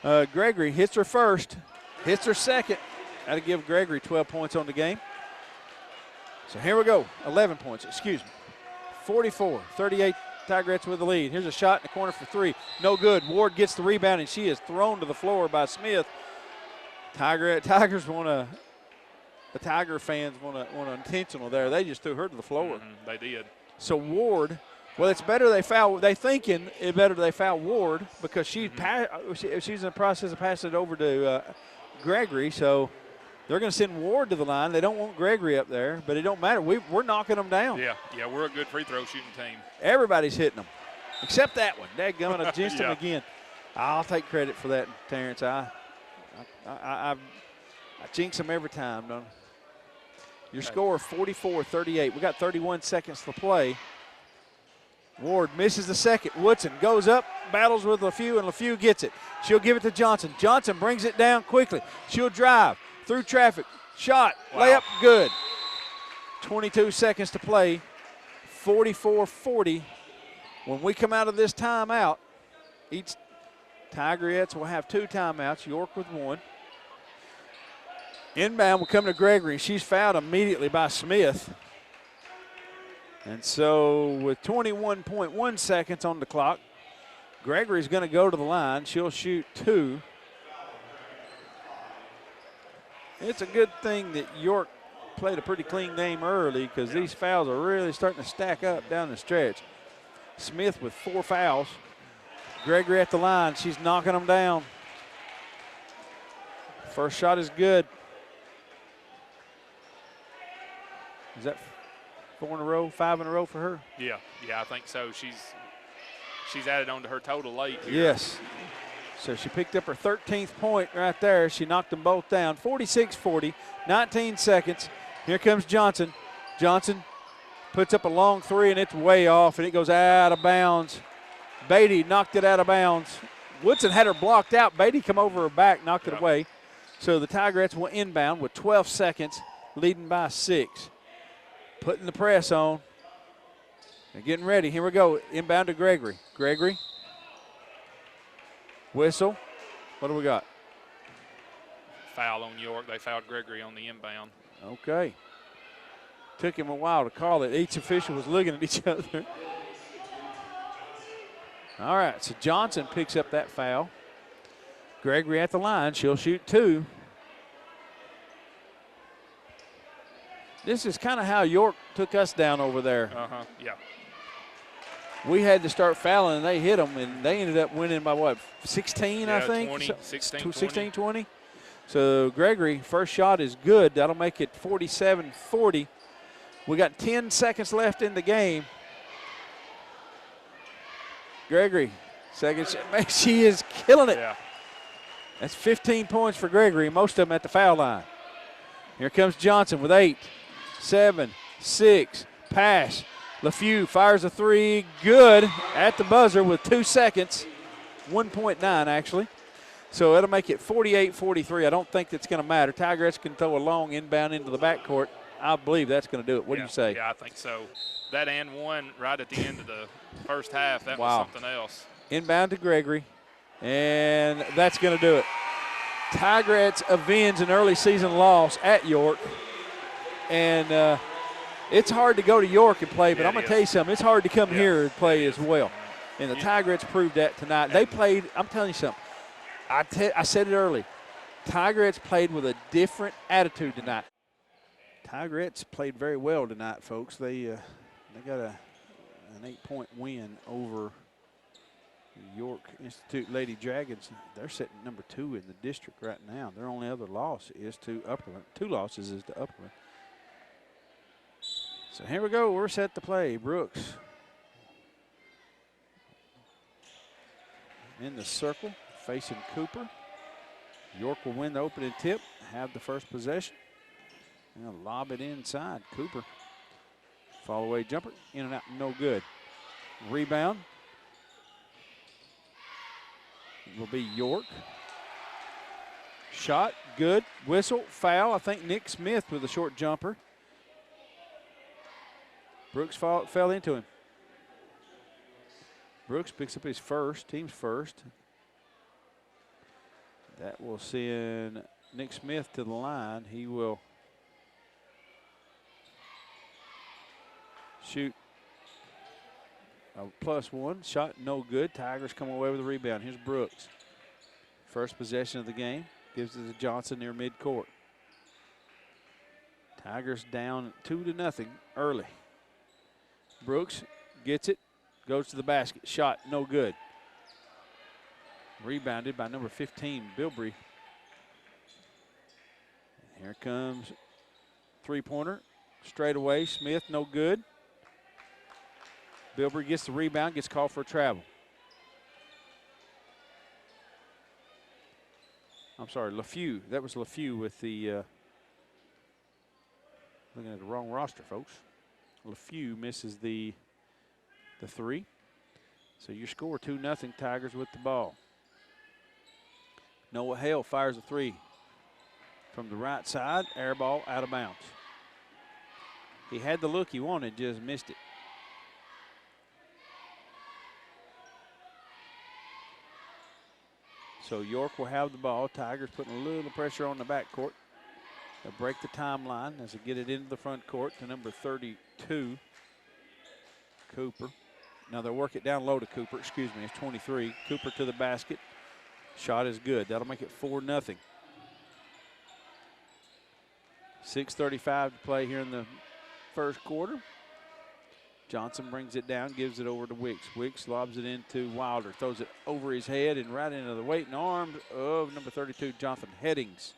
Gregory hits her first, hits her second. That'll give Gregory 12 points on the game. So here we go. 11 points, excuse me. 44-38. Tigrettes with the lead. Here's a shot in the corner for 3. No good. Ward gets the rebound, and she is thrown to the floor by Smith. The Tiger fans want intentional there. They just threw her to the floor. They did. So Ward, well, it's better they foul. They thinking it better they foul Ward because she's in the process of passing it over to Gregory. So They're going to send Ward to the line. They don't want Gregory up there, but it don't matter. We're knocking them down. Yeah, we're a good free throw shooting team. Everybody's hitting them, except that one. Dadgummit, I jinced him Yeah. again. I'll take credit for that, Terrence. I jinx them every time, don't I? Your score, 44-38. We got 31 seconds to play. Ward misses the second. Woodson goes up, battles with LeFew, and LeFew gets it. She'll give it to Johnson. Johnson brings it down quickly. She'll drive through traffic. Shot, layup, good. 22 seconds to play. 44-40. When we come out of this timeout, each Tigerettes will have 2 timeouts, York with 1. Inbound will come to Gregory. She's fouled immediately by Smith. And so with 21.1 seconds on the clock, Gregory's going to go to the line. She'll shoot 2. It's a good thing that York played a pretty clean game early because these fouls are really starting to stack up down the stretch. Smith with 4 fouls. Gregory at the line. She's knocking them down. First shot is good. Is that 4 in a row, 5 in a row for her? Yeah, I think so. She's added on to her total late here. Yes. So she picked up her 13th point right there. She knocked them both down. 46-40, 19 seconds. Here comes Johnson. Johnson puts up a long 3, and it's way off, and it goes out of bounds. Beatty knocked it out of bounds. Woodson had her blocked out. Beatty come over her back, knocked it away. So the Tigerettes will inbound with 12 seconds, leading by 6. Putting the press on. They're getting ready. Here we go. Inbound to Gregory. Gregory. Whistle. What do we got? Foul on York. They fouled Gregory on the inbound. Okay. Took him a while to call it. Each official was looking at each other. All right, so Johnson picks up that foul. Gregory at the line. She'll shoot 2. This is kind of how York took us down over there. Yeah. We had to start fouling, and they hit them, and they ended up winning by, what, 16, I think? 20, 16, 16, 20. So Gregory, first shot is good. That'll make it 47-40. We got 10 seconds left in the game. Gregory, second shot. She is killing it. Yeah. That's 15 points for Gregory, most of them at the foul line. Here comes Johnson with 8, 7, 6, pass. LeFew fires a 3, good at the buzzer with 2 seconds, 1.9 actually. So that'll make it 48-43. I don't think that's going to matter. Tigerettes can throw a long inbound into the backcourt. I believe that's going to do it. What do you say? Yeah, I think so. That and one right at the end of the first half, that was something else. Inbound to Gregory, and that's going to do it. Tigerettes avenge an early season loss at York. And it's hard to go to York and play, but I'm going to tell you something. It's hard to come here and play as well. And the Tigerettes proved that tonight. They played, I'm telling you something. I said it early. Tigerettes played with a different attitude tonight. Tigerettes played very well tonight, folks. They got an 8-point win over York Institute Lady Dragons. They're sitting number 2 in the district right now. Their only other loss is to Upperland. 2 losses is to Upperland. So here we go. We're set to play. Brooks in the circle, facing Cooper. York will win the opening tip, have the first possession. And they'll lob it inside. Cooper, fall away jumper, in and out, no good. Rebound will be York. Shot, good. Whistle, foul. I think Nick Smith with a short jumper. Brooks fell into him. Brooks picks up his first, team's first. That will send Nick Smith to the line. He will shoot a +1. Shot no good. Tigers come away with a rebound. Here's Brooks. First possession of the game. Gives it to Johnson near midcourt. Tigers down 2-0 early. Brooks gets it. Goes to the basket. Shot no good. Rebounded by number 15, Bilbrey. Here comes three-pointer. Straight away, Smith, no good. Bilberry gets the rebound, gets called for a travel. I'm sorry, LaFew. That was LaFew with the, looking at the wrong roster, folks. LaFew misses the three. So your score, 2-0 Tigers with the ball. Noah Hale fires a three from the right side, air ball out of bounds. He had the look he wanted, just missed it. So York will have the ball. Tigers putting a little pressure on the backcourt. They'll break the timeline as they get it into the front court to number 32, Cooper. Now they'll work it down low to Cooper. Excuse me, it's 23. Cooper to the basket. Shot is good. That'll make it 4-0. 6:35 to play here in the first quarter. Johnson brings it down, gives it over to Wicks. Wicks lobs it into Wilder, throws it over his head and right into the waiting arms of number 32, Jonathan Headings.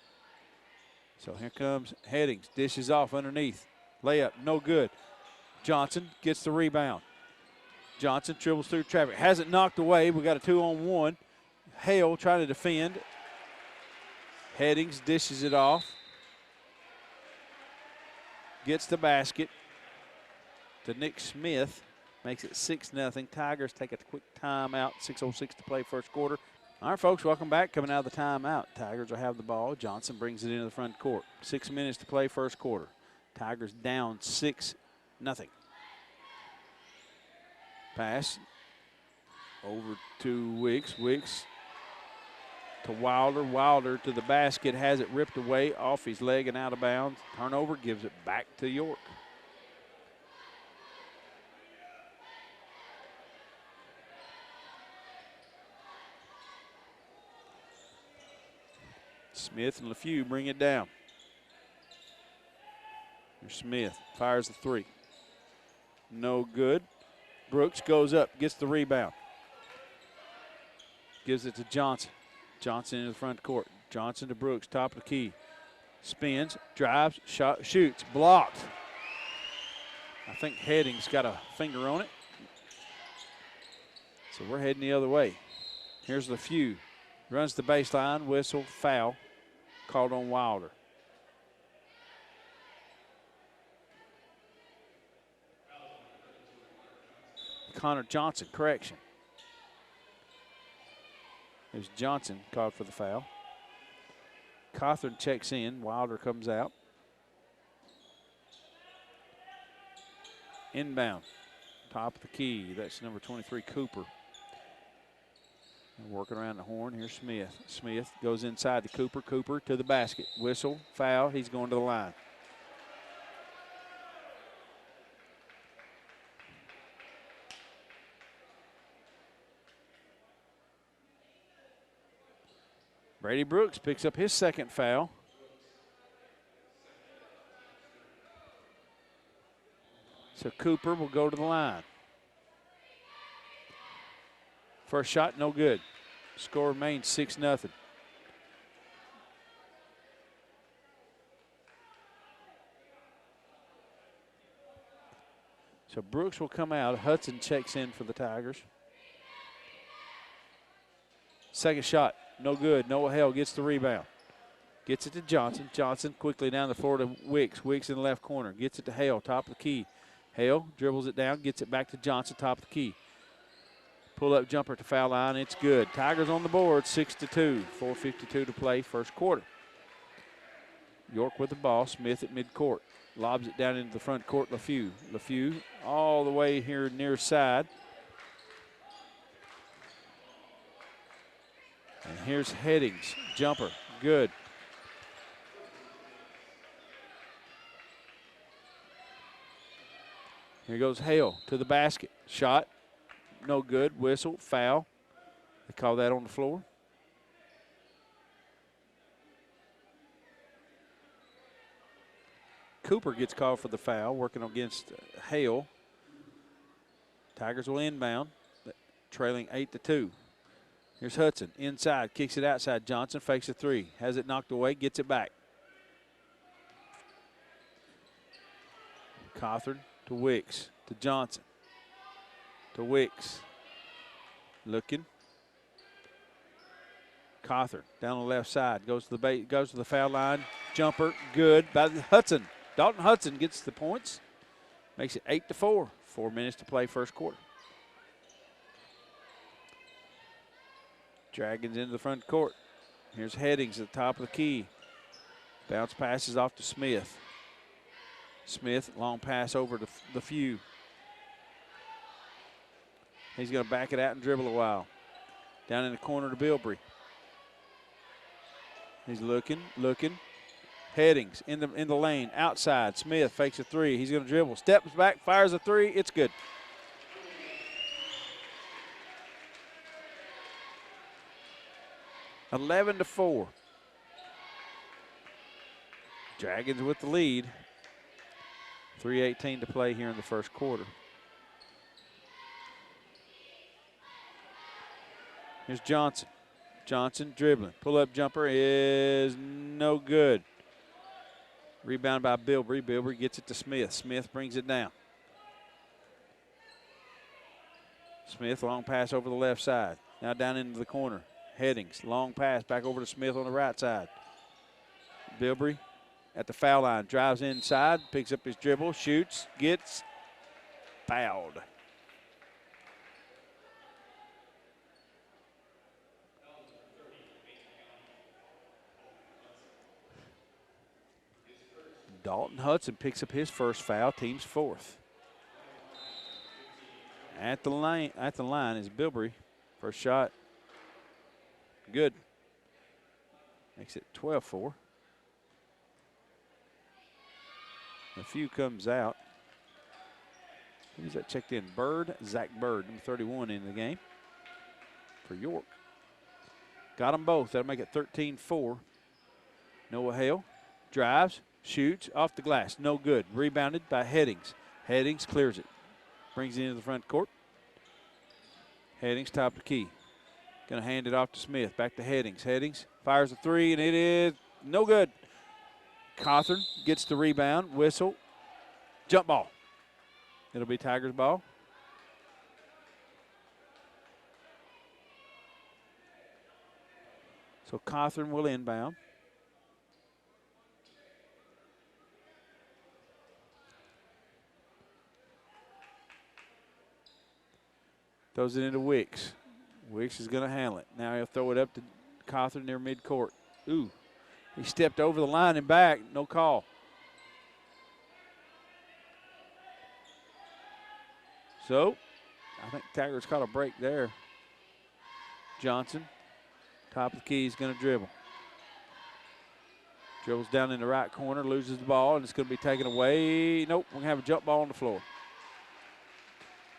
So here comes Headings, dishes off underneath. Layup, no good. Johnson gets the rebound. Johnson dribbles through traffic, has it knocked away. We got a 2-on-1. Hale trying to defend. Headings dishes it off. Gets the basket to Nick Smith. Makes it 6-0. Tigers take a quick timeout. 6:06 to play first quarter. All right, folks, welcome back. Coming out of the timeout. Tigers will have the ball. Johnson brings it into the front court. 6 minutes to play first quarter. Tigers down 6-0. Pass over to Wicks. Wicks to Wilder. Wilder to the basket. Has it ripped away off his leg and out of bounds. Turnover, gives it back to York. Smith and LaFew bring it down. Here's Smith, fires the three. No good. Brooks goes up, gets the rebound. Gives it to Johnson. Johnson in the front court. Johnson to Brooks, top of the key. Spins, drives, shot, shoots, blocked. I think Headings got a finger on it. So we're heading the other way. Here's LaFew. Runs the baseline, whistle, foul. Called on Wilder. Connor Johnson, correction. There's Johnson called for the foul. Cawthorn checks in. Wilder comes out. Inbound. Top of the key. That's number 23, Cooper. Working around the horn. Here's Smith. Smith goes inside to Cooper. Cooper to the basket. Whistle, foul. He's going to the line. Brady Brooks picks up his second foul. So Cooper will go to the line. First shot, no good. Score remains 6-0. So Brooks will come out. Hudson checks in for the Tigers. Second shot, no good. Noah Hale gets the rebound. Gets it to Johnson. Johnson quickly down the floor to Wicks. Wicks in the left corner. Gets it to Hale, top of the key. Hale dribbles it down, gets it back to Johnson, top of the key. Pull-up jumper to foul line. It's good. Tigers on the board, 6-2. 4:52 to play first quarter. York with the ball. Smith at midcourt. Lobs it down into the front court. LaFew. LaFew all the way here near side. And here's Headings. Jumper. Good. Here goes Hale to the basket. Shot. No good. Whistle. Foul. They call that on the floor. Cooper gets called for the foul, working against Hale. Tigers will inbound, trailing 8-2. Here's Hudson inside, kicks it outside. Johnson fakes a three, has it knocked away, gets it back. Cawthorn to Wicks, to Johnson, to Wicks. Looking. Cawthorn down the left side, goes to the foul line. Jumper, good by Hudson. Dalton Hudson gets the points. Makes it 8-4. 4 minutes to play first quarter. Dragons into the front court. Here's Headings at the top of the key. Bounce passes off to Smith. Smith, long pass over to the Few. He's going to back it out and dribble a while. Down in the corner to Bilbrey. He's looking. Headings in the lane, outside. Smith fakes a three. He's going to dribble. Steps back, fires a three. It's good. (11-4). Dragons with the lead. 3:18 to play here in the first quarter. Here's Johnson. Johnson dribbling. Pull-up jumper is no good. Rebound by Bilbrey. Bilbrey gets it to Smith. Smith brings it down. Smith, long pass over the left side. Now down into the corner. Headings, long pass back over to Smith on the right side. Bilbrey at the foul line. Drives inside, picks up his dribble, shoots, gets fouled. Dalton Hudson picks up his first foul, team's fourth. At the line is Bilbrey. First shot, good. Makes it 12-4. A Few comes out. Who's that checked in? Zach Bird, number 31 in the game for York. Got them both. That'll make it 13-4. Noah Hale drives. Shoots off the glass, no good. Rebounded by Headings. Headings clears it. Brings it into the front court. Headings top of the key. Going to hand it off to Smith. Back to Headings. Headings fires a three, and it is no good. Cawthorn gets the rebound. Whistle. Jump ball. It'll be Tigers ball. So Cawthorn will inbound. Throws it into Wicks. Wicks is going to handle it. Now he'll throw it up to Cawthorn near midcourt. Ooh, he stepped over the line and back. No call. So, I think Tigers caught a break there. Johnson, top of the key, is going to dribble. Dribbles down in the right corner, loses the ball, and it's going to be taken away. Nope, we're going to have a jump ball on the floor,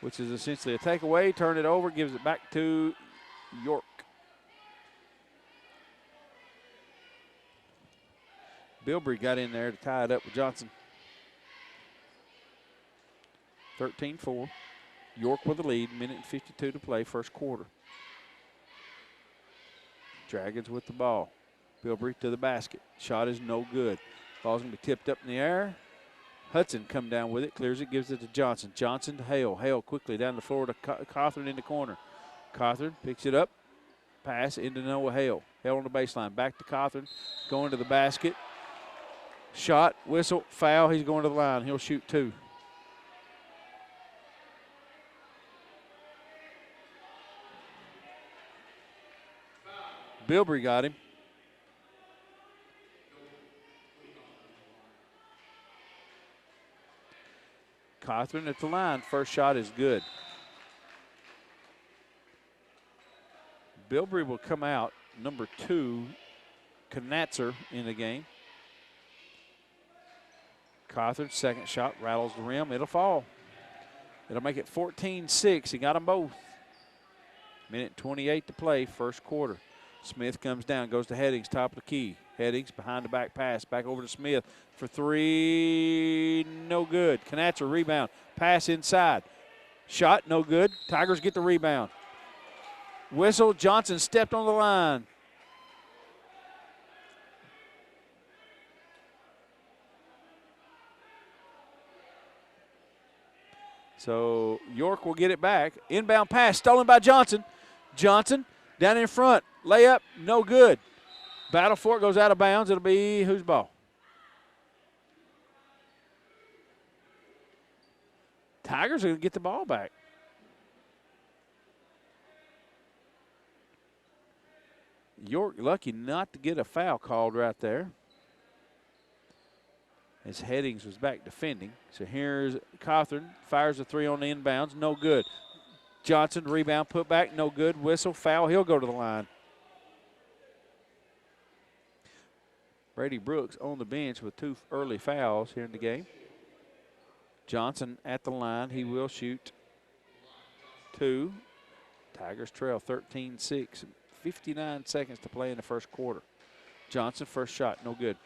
which is essentially a takeaway. Turn it over, gives it back to York. Bilbrey got in there to tie it up with Johnson. 13-4. York with the lead, minute and 52 to play, first quarter. Dragons with the ball. Bilbrey to the basket. Shot is no good. Ball's going to be tipped up in the air. Hudson come down with it, clears it, gives it to Johnson. Johnson to Hale. Hale quickly down the floor to Cawthorn in the corner. Cawthorn picks it up, pass into Noah Hale. Hale on the baseline, back to Cawthorn, going to the basket. Shot, whistle, foul. He's going to the line. He'll shoot two. Bilbrey got him. Cawthorn at the line. First shot is good. Bilbrey will come out. Number 2, Knatzer in the game. Cawthorn's second shot rattles the rim. It'll fall. It'll make it 14-6. He got them both. Minute 28 to play, first quarter. Smith comes down, goes to Headings, top of the key. Headings behind the back pass, back over to Smith for three, no good. Knatzer rebound, pass inside. Shot, no good. Tigers get the rebound. Whistle, Johnson stepped on the line. So York will get it back. Inbound pass stolen by Johnson. Johnson down in front. Layup, no good. Battle for it, goes out of bounds. It'll be whose ball? Tigers are going to get the ball back. York lucky not to get a foul called right there. As Headings was back defending. So here's Cawthorn, fires a three on the inbounds, no good. Johnson, rebound, put back, no good. Whistle, foul, he'll go to the line. Brady Brooks on the bench with 2 early fouls here in the game. Johnson at the line, he will shoot 2. Tigers trail 13-6. 59 seconds to play in the first quarter. Johnson, first shot, no good.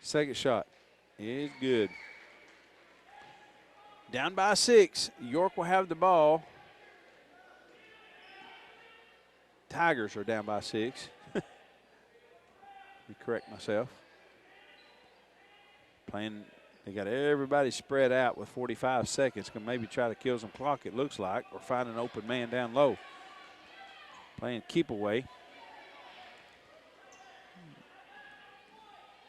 Second shot is good. Down by 6. York will have the ball. Tigers are down by 6. Let me correct myself. Playing, they got everybody spread out with 45 seconds. Can maybe try to kill some clock, it looks like, or find an open man down low. Playing keep away.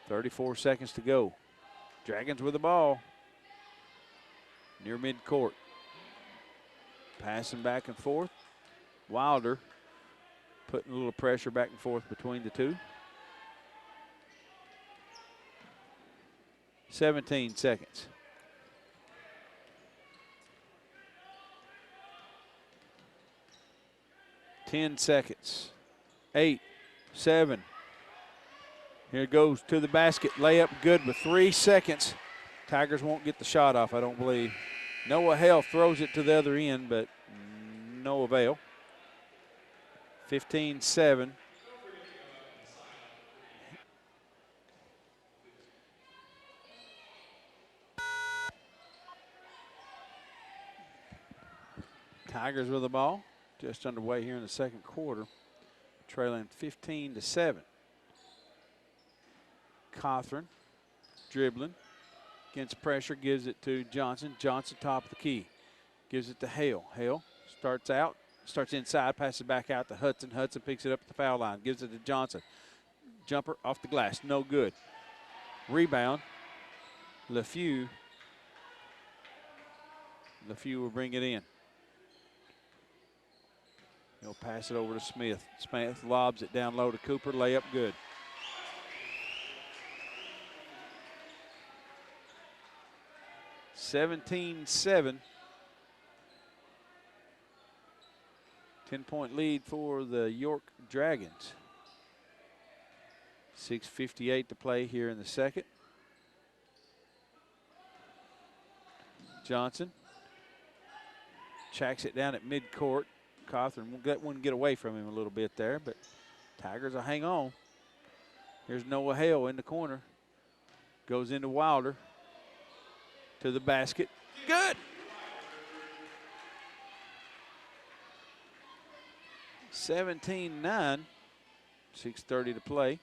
34 seconds to go. Dragons with the ball. Near midcourt. Passing back and forth. Wilder putting a little pressure back and forth between the two. 17 seconds. Ten seconds. 8, 7. Here it goes to the basket. Layup good with 3 seconds. Tigers won't get the shot off, I don't believe. Noah Hale throws it to the other end, but no avail. 15-7. Tigers with the ball. Just underway here in the second quarter. Trailing 15-7. Cawthorn dribbling. Against pressure, gives it to Johnson. Johnson top of the key. Gives it to Hale. Hale starts out, starts inside, passes back out to Hudson. Hudson picks it up at the foul line. Gives it to Johnson. Jumper off the glass, no good. Rebound. LeFew will bring it in. He'll pass it over to Smith. Smith lobs it down low to Cooper. Layup good. (17-7). 10-point lead for the York Dragons. 6:58 to play here in the second. Johnson checks it down at midcourt. Cawthorn will let one get away from him a little bit there, but Tigers will hang on. Here's Noah Hale in the corner. Goes into Wilder. To the basket. Good. 17-9. 6:30 to play.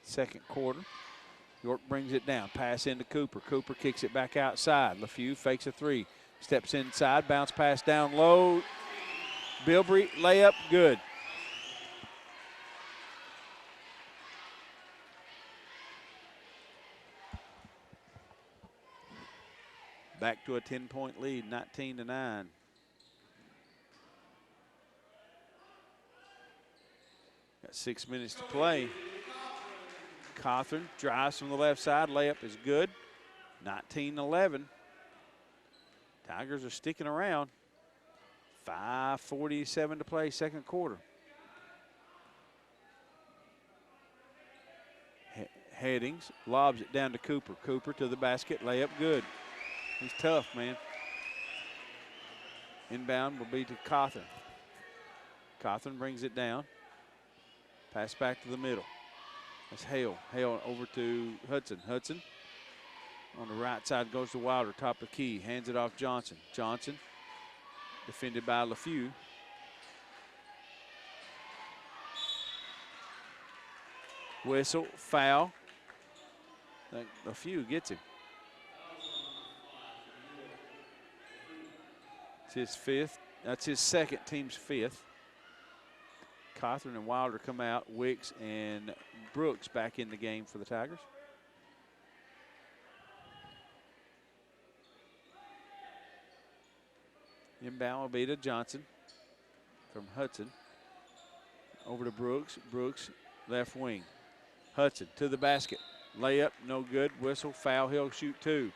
Second quarter. York brings it down. Pass into Cooper. Cooper kicks it back outside. LeFew fakes a three. Steps inside. Bounce pass down low. Bilbrey layup. Good. Back to a 10-point lead, 19-9. Got 6 minutes to play. Cawthorn drives from the left side. Layup is good. 19-11. Tigers are sticking around. 5:47 to play, second quarter. Headings lobs it down to Cooper. Cooper to the basket. Layup good. He's tough, man. Inbound will be to Cawthorn. Cawthorn brings it down. Pass back to the middle. That's Hale. Hale over to Hudson. Hudson on the right side goes to Wilder, top of the key. Hands it off Johnson. Johnson defended by LeFew. Whistle, foul. A few gets him. It's his fifth. That's his second, team's fifth. Cawthorn and Wilder come out. Wicks and Brooks back in the game for the Tigers. Inbound will be to Johnson from Hudson. Over to Brooks. Brooks, left wing. Hudson to the basket. Layup, no good. Whistle, foul. He'll shoot two.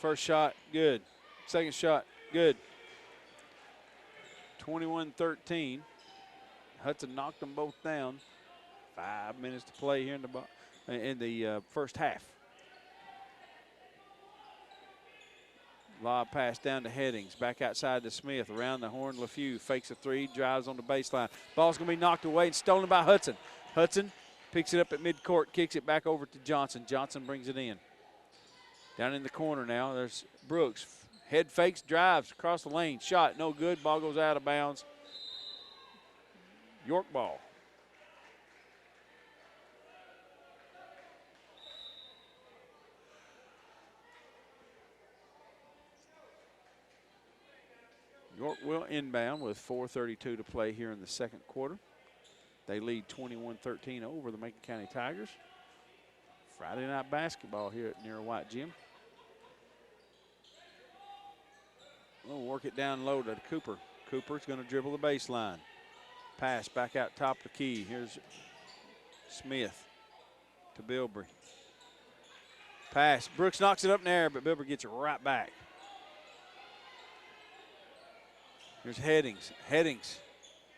First shot, good. Second shot, good. 21-13. Hudson knocked them both down. 5 minutes to play here in the first half. Lob pass down to Headings. Back outside to Smith. Around the horn, LeFew fakes a three, drives on the baseline. Ball's going to be knocked away and stolen by Hudson. Hudson picks it up at midcourt, kicks it back over to Johnson. Johnson brings it in. Down in the corner now, there's Brooks. Head fakes, drives across the lane. Shot, no good. Ball goes out of bounds. York ball. York will inbound with 4:32 to play here in the second quarter. They lead 21-13 over the Macon County Tigers. Friday night basketball here at Near White Gym. We'll work it down low to Cooper. Cooper's going to dribble the baseline. Pass back out top of the key. Here's Smith to Bilbrey. Pass. Brooks knocks it up in the air, but Bilbrey gets it right back. Here's Headings. Headings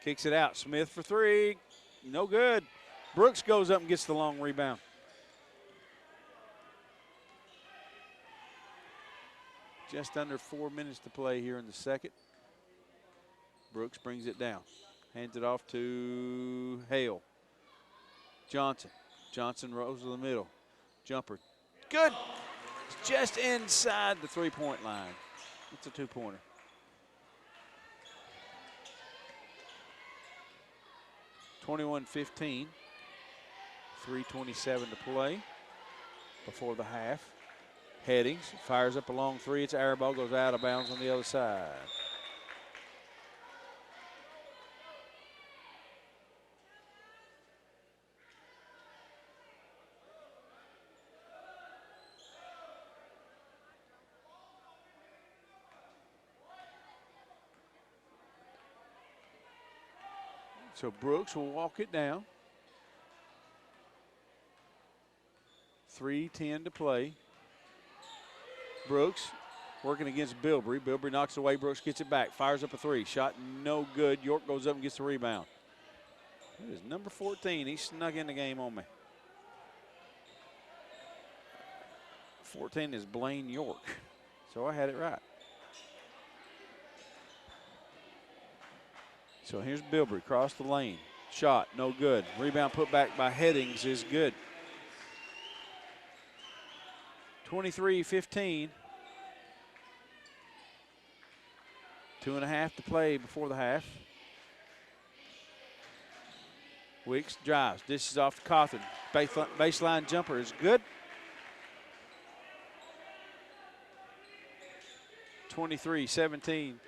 kicks it out. Smith for three. No good. Brooks goes up and gets the long rebound. Just under 4 minutes to play here in the second. Brooks brings it down. Hands it off to Hale. Johnson. Johnson rolls to the middle. Jumper. Good. It's just inside the three-point line. It's a two-pointer. (21-15). 3:27 to play before the half. Headings fires up a long three. It's air ball, goes out of bounds on the other side. So Brooks will walk it down. 3:10 to play. Brooks working against Bilbrey. Bilbrey knocks it away. Brooks gets it back. Fires up a three. Shot no good. York goes up and gets the rebound. It is number 14. He snuck in the game on me. 14 is Blaine York. So I had it right. So here's Bilbrey. Across the lane. Shot no good. Rebound put back by Headings is good. 23-15. 2.5 to play before the half. Wicks drives. Dishes off to Cawthorn. Baseline jumper is good. 23-17.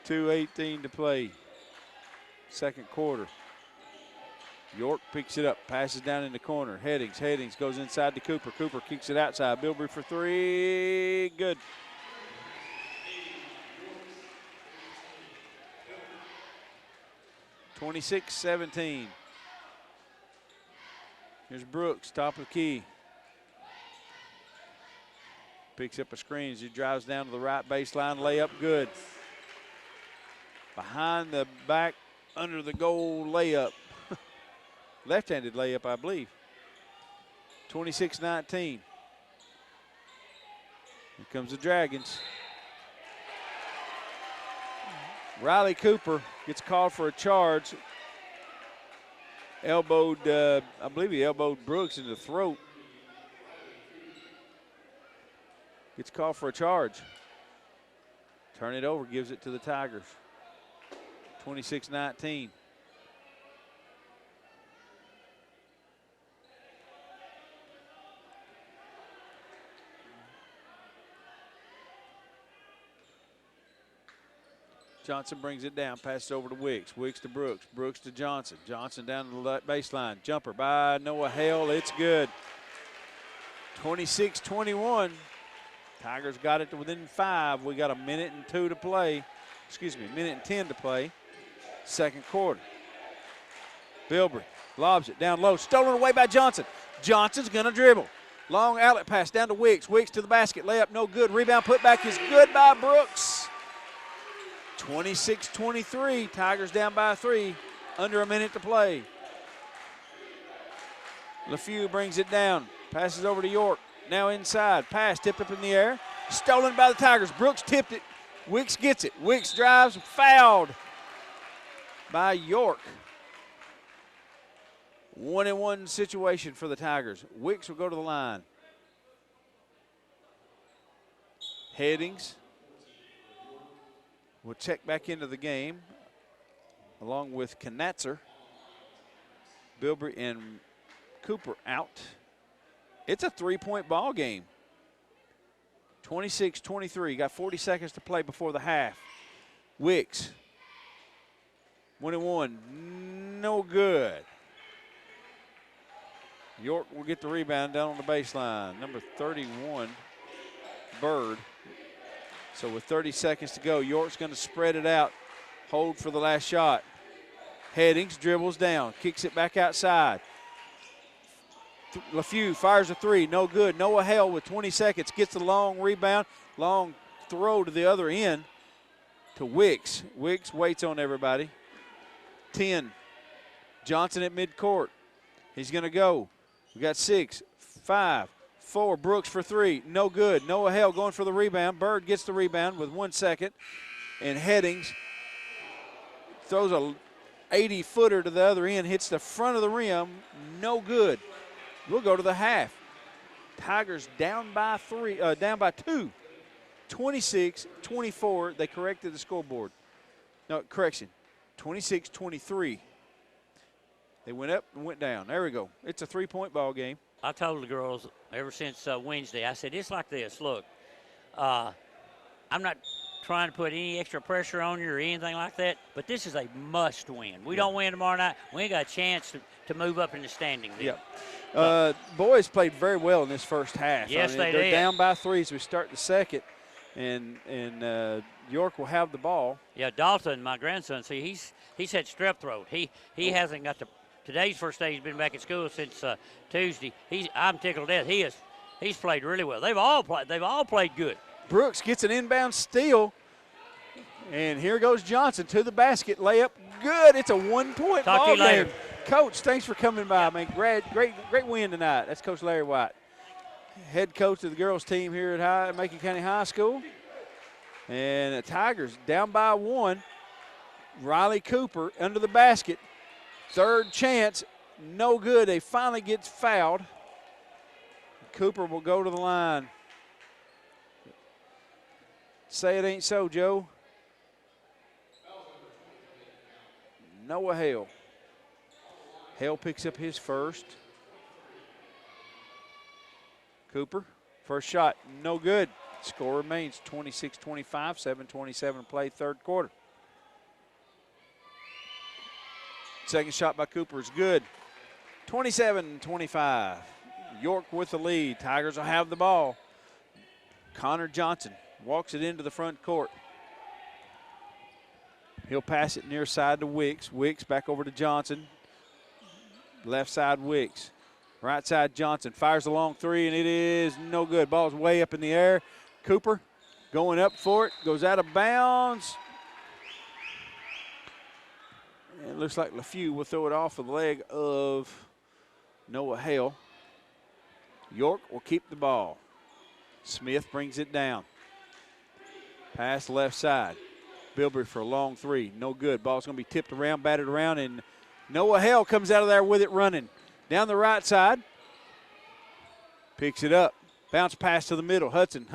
2:18 to play. Second quarter. York picks it up, passes down in the corner. Headings goes inside to Cooper. Cooper kicks it outside. Bilbrey for three. Good. (26-17). Here's Brooks, top of the key. Picks up a screen as he drives down to the right baseline. Layup good. Behind the back, under the goal layup. Left-handed layup, I believe. 26-19. Here comes the Dragons. Riley Cooper gets called for a charge. Elbowed, I believe he elbowed Brooks in the throat. Gets called for a charge. Turn it over, gives it to the Tigers. 26-19. Johnson brings it down, passes over to Wicks. Wicks to Brooks. Brooks to Johnson. Johnson down to the baseline. Jumper by Noah Hale. It's good. 26-21. Tigers got it to within 5. We got a minute and 2 to play. Excuse me, a minute and 10 to play. Second quarter. Bilbrey lobs it down low. Stolen away by Johnson. Johnson's going to dribble. Long outlet pass down to Wicks. Wicks to the basket. Layup no good. Rebound put back is good by Brooks. 26-23. Tigers down by 3. Under a minute to play. LeFew brings it down. Passes over to York. Now inside. Pass tipped up in the air. Stolen by the Tigers. Brooks tipped it. Wicks gets it. Wicks drives. Fouled by York. 1-1 situation for the Tigers. Wicks will go to the line. Headings will check back into the game along with Knatzer. Bilbrey and Cooper out. It's a 3-point ball game. 26-23. Got 40 seconds to play before the half. Wicks. 1-1. No good. York will get the rebound down on the baseline. Number 31, Bird. So with 30 seconds to go, York's going to spread it out. Hold for the last shot. Headings, dribbles down, kicks it back outside. LeFew fires a 3, no good. Noah Hale with 20 seconds gets the long rebound, long throw to the other end to Wicks. Wicks waits on everybody. 10, Johnson at midcourt. He's going to go. We got 6, 5, 4. Brooks for 3, no good. Noah Hale going for the rebound. Bird gets the rebound with 1 second. And Headings throws a 80-footer to the other end, hits the front of the rim, no good. We'll go to the half. Tigers down by 2. 26-24. They corrected the scoreboard. No, correction. 26-23. They went up and went down. There we go. It's a 3-point ball game. I told the girls ever since Wednesday, I said, it's like this. Look, I'm not trying to put any extra pressure on you or anything like that, but this is a must win. We don't win tomorrow night, we ain't got a chance to move up in the standings. Yeah. Boys played very well in this first half. Yes, they're did. Down by 3 as we start the second, and York will have the ball. Yeah, Dalton, my grandson, see, he's had strep throat. He hasn't got today's first day he's been back at school since Tuesday. I'm tickled to death. He's played really well. They've all played good. Brooks gets an inbound steal, and here goes Johnson to the basket. Layup good. It's a 1-point ball Talk to you later. game. Coach, thanks for coming by. Man, great win tonight. That's Coach Larry White, head coach of the girls team here at Macon County High School. And the Tigers down by 1. Riley Cooper under the basket. Third chance, no good. They finally gets fouled. Cooper will go to the line. Say it ain't so, Joe. Noah Hale. Hale picks up his first. Cooper, first shot, no good. Score remains 26-25, 7:27 play, third quarter. Second shot by Cooper is good. 27-25. York with the lead. Tigers will have the ball. Connor Johnson walks it into the front court. He'll pass it near side to Wicks. Wicks back over to Johnson. Left side Wicks. Right side Johnson. Fires a long 3, and it is no good. Ball's way up in the air. Cooper going up for it. Goes out of bounds. And it looks like LeFew will throw it off of the leg of Noah Hale. York will keep the ball. Smith brings it down. Pass left side. Bilbrey for a long three. No good. Ball's going to be tipped around, batted around, and Noah Hale comes out of there with it running. Down the right side. Picks it up. Bounce pass to the middle. Hudson.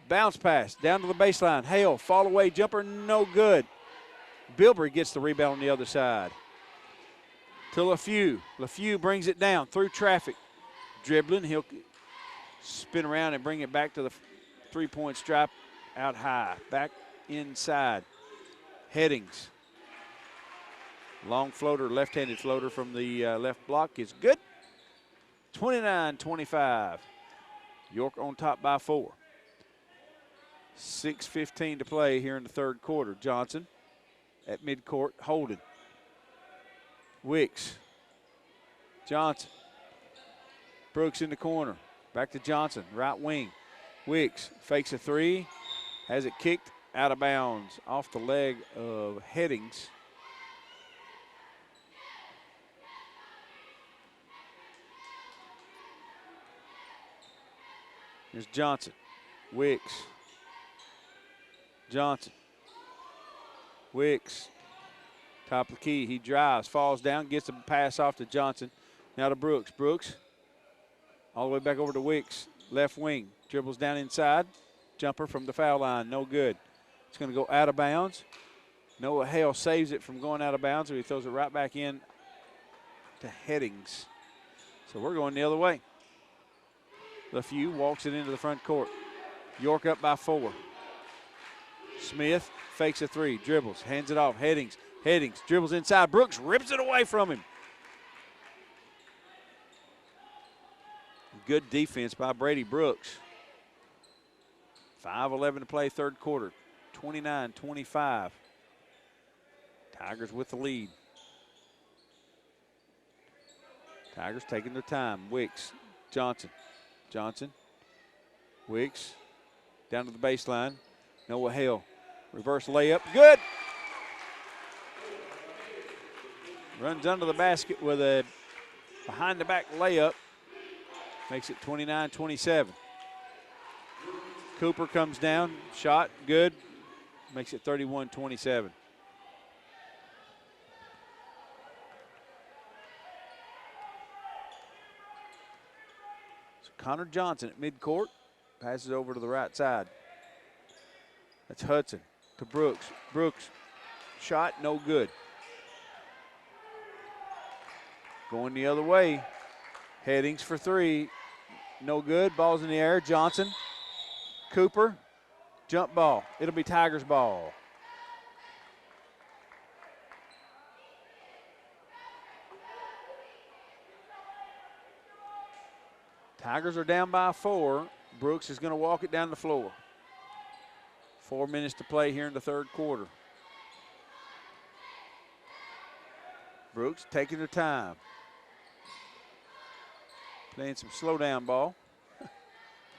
Bounce pass down to the baseline. Hale, fall away jumper, no good. Bilbrey gets the rebound on the other side. To LaFew. LaFew brings it down through traffic. Dribbling. He'll spin around and bring it back to the three-point stripe out high. Back inside. Headings. Long floater, left-handed floater from the left block is good. 29-25. York on top by 4. 6:15 to play here in the third quarter. Johnson at midcourt holding. Wicks. Johnson. Brooks in the corner. Back to Johnson, right wing. Wicks fakes a three. Has it kicked out of bounds off the leg of Headings. Here's Johnson. Wicks. Johnson. Wicks. Top of the key. He drives, falls down, gets a pass off to Johnson. Now to Brooks. Brooks all the way back over to Wicks. Left wing. Dribbles down inside. Jumper from the foul line. No good. It's going to go out of bounds. Noah Hale saves it from going out of bounds, so he throws it right back in to Headings. So we're going the other way. LaFew walks it into the front court. York up by 4. Smith fakes a three, dribbles, hands it off. Headings dribbles inside. Brooks rips it away from him. Good defense by Brady Brooks. 5:11 to play, third quarter. 29-25. Tigers with the lead. Tigers taking their time. Wicks, Johnson. Wicks down to the baseline. Noah Hale. Reverse layup. Good. Runs under the basket with a behind the back layup. Makes it 29-27. Cooper comes down. Shot. Good. Makes it 31-27. Connor Johnson at midcourt. Passes over to the right side. That's Hudson to Brooks. Brooks, shot, no good. Going the other way. Headings for three. No good. Ball's in the air. Johnson. Cooper. Jump ball. It'll be Tigers ball. Tigers are down by 4. Brooks is going to walk it down the floor. 4 minutes to play here in the third quarter. Brooks taking their time. Playing some slow down ball.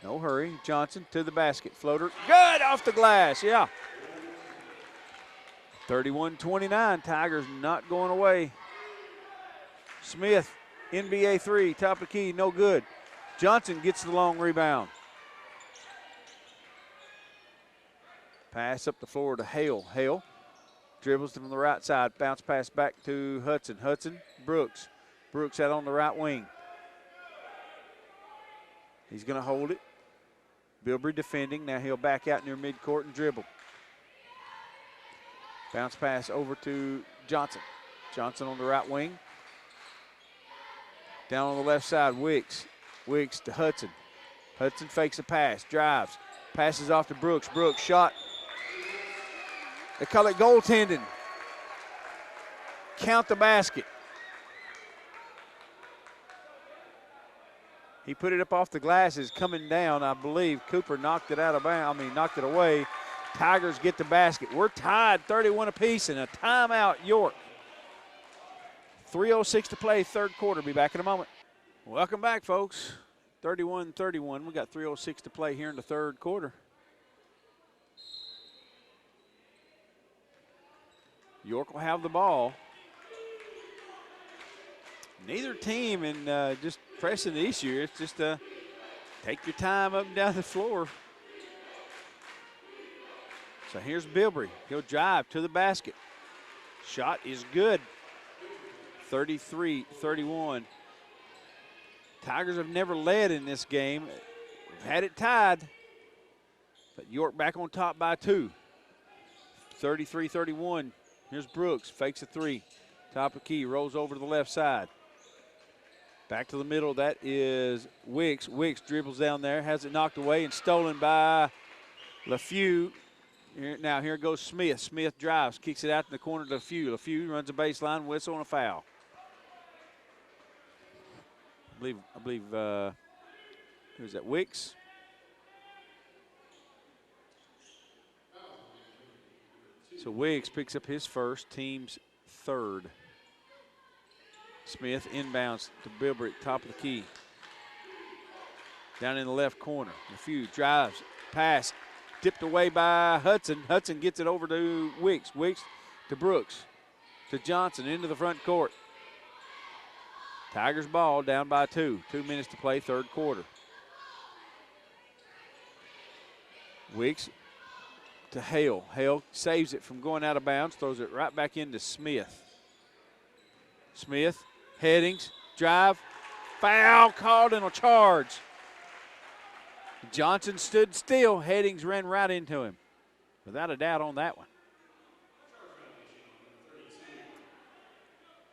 No hurry. Johnson to the basket. Floater. Good off the glass. Yeah. 31-29. Tigers not going away. Smith. NBA three. Top of the key. No good. Johnson gets the long rebound. Pass up the floor to Hale. Hale dribbles from the right side. Bounce pass back to Hudson. Brooks. Brooks out on the right wing. He's going to hold it. Bilbrey defending. Now he'll back out near midcourt and dribble. Bounce pass over to Johnson. Johnson on the right wing. Down on the left side, Wicks. Wicks to Hudson. Hudson fakes a pass, drives, passes off to Brooks. Brooks shot. They call it goaltending. Count the basket. He put it up off the glasses, coming down. I believe Cooper knocked it out of bounds. Knocked it away. Tigers get the basket. We're tied 31 apiece and a timeout, York. 3:06 to play, third quarter. Be back in a moment. Welcome back, folks. 31-31. We got 3:06 to play here in the third quarter. York will have the ball. Neither team in just pressing the issue. It's just take your time up and down the floor. So here's Bilbrey. He'll drive to the basket. Shot is good. 33-31. Tigers have never led in this game. We've had it tied, but York back on top by 2. 33-31. Here's Brooks, fakes a 3. Top of key, rolls over to the left side. Back to the middle, that is Wicks. Wicks dribbles down there, has it knocked away and stolen by LaFew. Now here goes Smith. Smith drives, kicks it out in the corner to LaFew. LaFew runs a baseline, whistle and a foul. I believe who's that, Wicks? So Wicks picks up his first, team's third. Smith inbounds to Bilbrey, top of the key. Down in the left corner. LaFew drives, pass, tipped away by Hudson. Hudson gets it over to Wicks. Wicks to Brooks, to Johnson, into the front court. Tigers ball, down by 2. 2 minutes to play, third quarter. Wicks to Hale. Hale saves it from going out of bounds, throws it right back into Smith. Smith, Headings, drive, foul called and a charge. Johnson stood still. Headings ran right into him. Without a doubt on that one.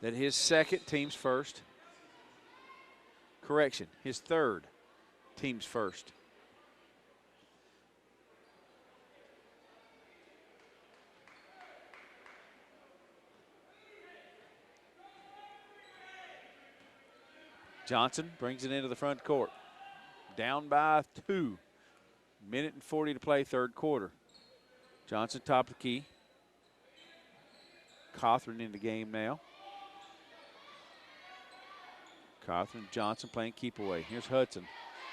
That his second, team's first. Correction, his third, team's first. Johnson brings it into the front court. Down by 2. Minute and 40 to play, third quarter. Johnson top of the key. Cawthorn in the game now. Cawthorn, Johnson playing keep away. Here's Hudson.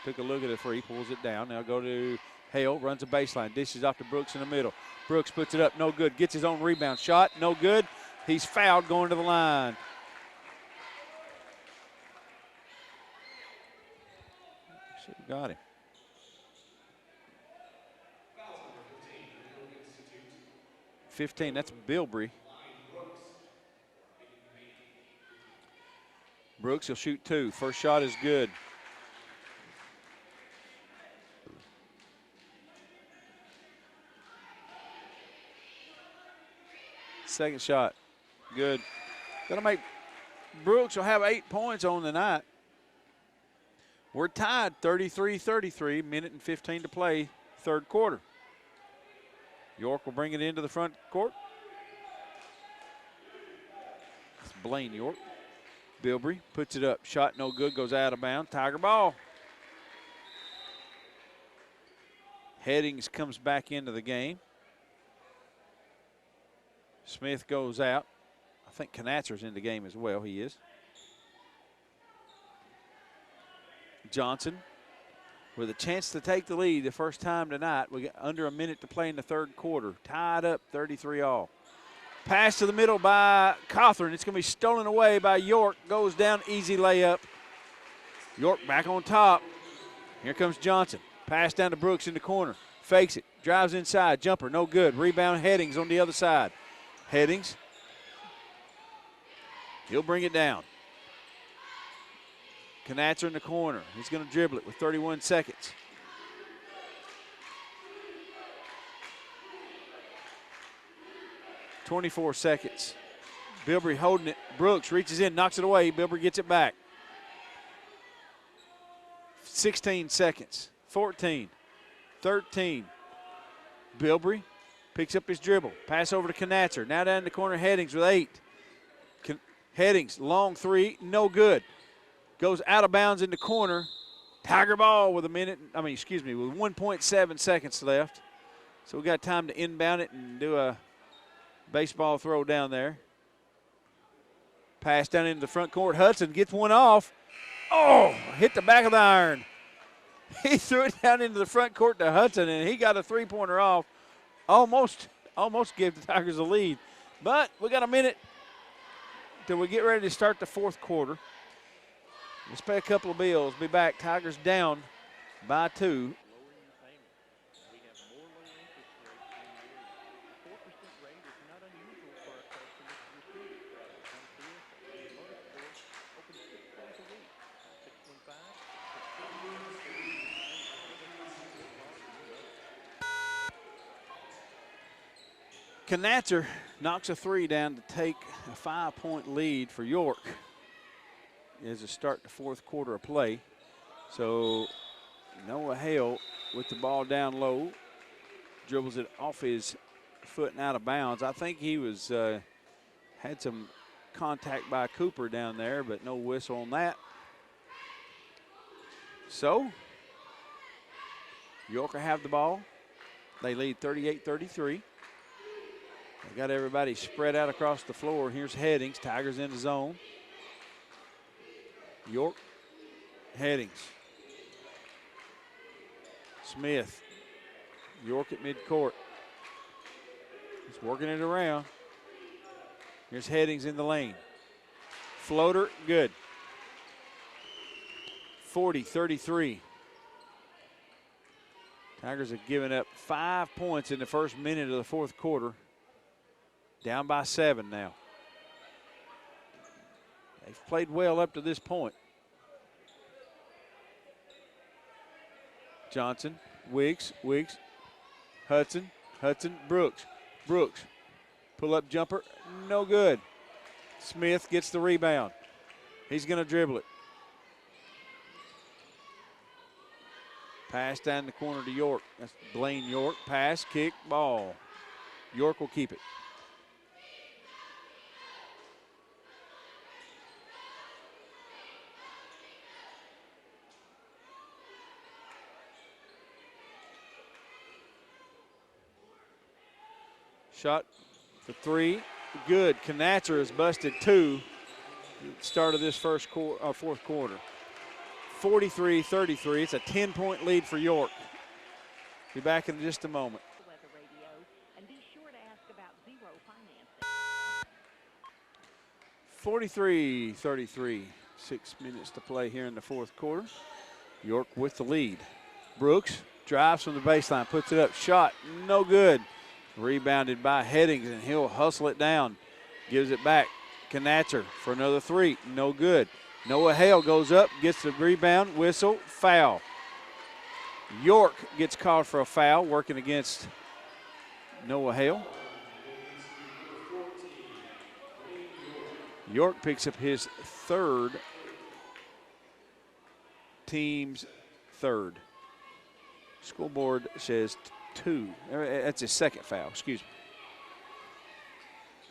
Took a look at the free, pulls it down. Now go to Hale, runs a baseline, dishes off to Brooks in the middle. Brooks puts it up, no good. Gets his own rebound. Shot, no good. He's fouled going to the line. Should have got him. $15, that's Bilbrey. Brooks, he'll shoot 2. First shot is good. Second shot, good. Gonna make Brooks will have 8 points on the night. We're tied 33-33, minute and 15 to play, third quarter. York will bring it into the front court. It's Blaine York. Bilbrey puts it up. Shot no good, goes out of bounds. Tiger ball. Headings comes back into the game. Smith goes out. I think Knatzer's in the game as well. He is. Johnson with a chance to take the lead the first time tonight. We got under a minute to play in the third quarter. Tied up 33-all. Pass to the middle by Cawthorn. It's going to be stolen away by York. Goes down, easy layup. York back on top. Here comes Johnson. Pass down to Brooks in the corner. Fakes it. Drives inside. Jumper, no good. Rebound, Headings on the other side. Headings. He'll bring it down. Knatzer in the corner. He's going to dribble it with 31 seconds. .24 seconds. Bilbrey holding it. Brooks reaches in, knocks it away. Bilbrey gets it back. 16 seconds. 14. 13. Bilbrey picks up his dribble. Pass over to Knatzer. Now down in the corner, Headings with 8. Headings, long 3, no good. Goes out of bounds in the corner. Tiger ball with with 1.7 seconds left. So we got time to inbound it and do a baseball throw down there. Pass down into the front court. Hudson gets one off. Oh, hit the back of the iron. He threw it down into the front court to Hudson, and he got a three-pointer off. Almost gave the Tigers a lead. But we got a minute till we get ready to start the fourth quarter. Let's pay a couple of bills. Be back. Tigers down by 2. Knatzer knocks a three down to take a 5-point lead for York as a start the fourth quarter of play. So Noah Hale with the ball down low, dribbles it off his foot and out of bounds. I think he was had some contact by Cooper down there, but no whistle on that. So York will have the ball. They lead 38-33. They got everybody spread out across the floor. Here's Headings. Tigers in the zone. York, Headings. Smith. York at midcourt. He's working it around. Here's Headings in the lane. Floater, good. 40-33. Tigers have given up 5 points in the first minute of the fourth quarter. Down by 7 now. They've played well up to this point. Johnson, Wiggs, Hudson, Brooks. Pull up jumper, no good. Smith gets the rebound. He's going to dribble it. Pass down the corner to York. That's Blaine York. Pass, kick, ball. York will keep it. Shot for three, good. Knatzer has busted 2 at the start of this fourth quarter. 43-33, it's a 10-point lead for York. Be back in just a moment. 43-33, 6 minutes to play here in the fourth quarter. York with the lead. Brooks drives from the baseline, puts it up, shot, no good. Rebounded by Headings, and he'll hustle it down. Gives it back. Knatzer for another 3. No good. Noah Hale goes up, gets the rebound, whistle, foul. York gets called for a foul, working against Noah Hale. York picks up his team's third. Scoreboard says 2. That's his second foul, excuse me.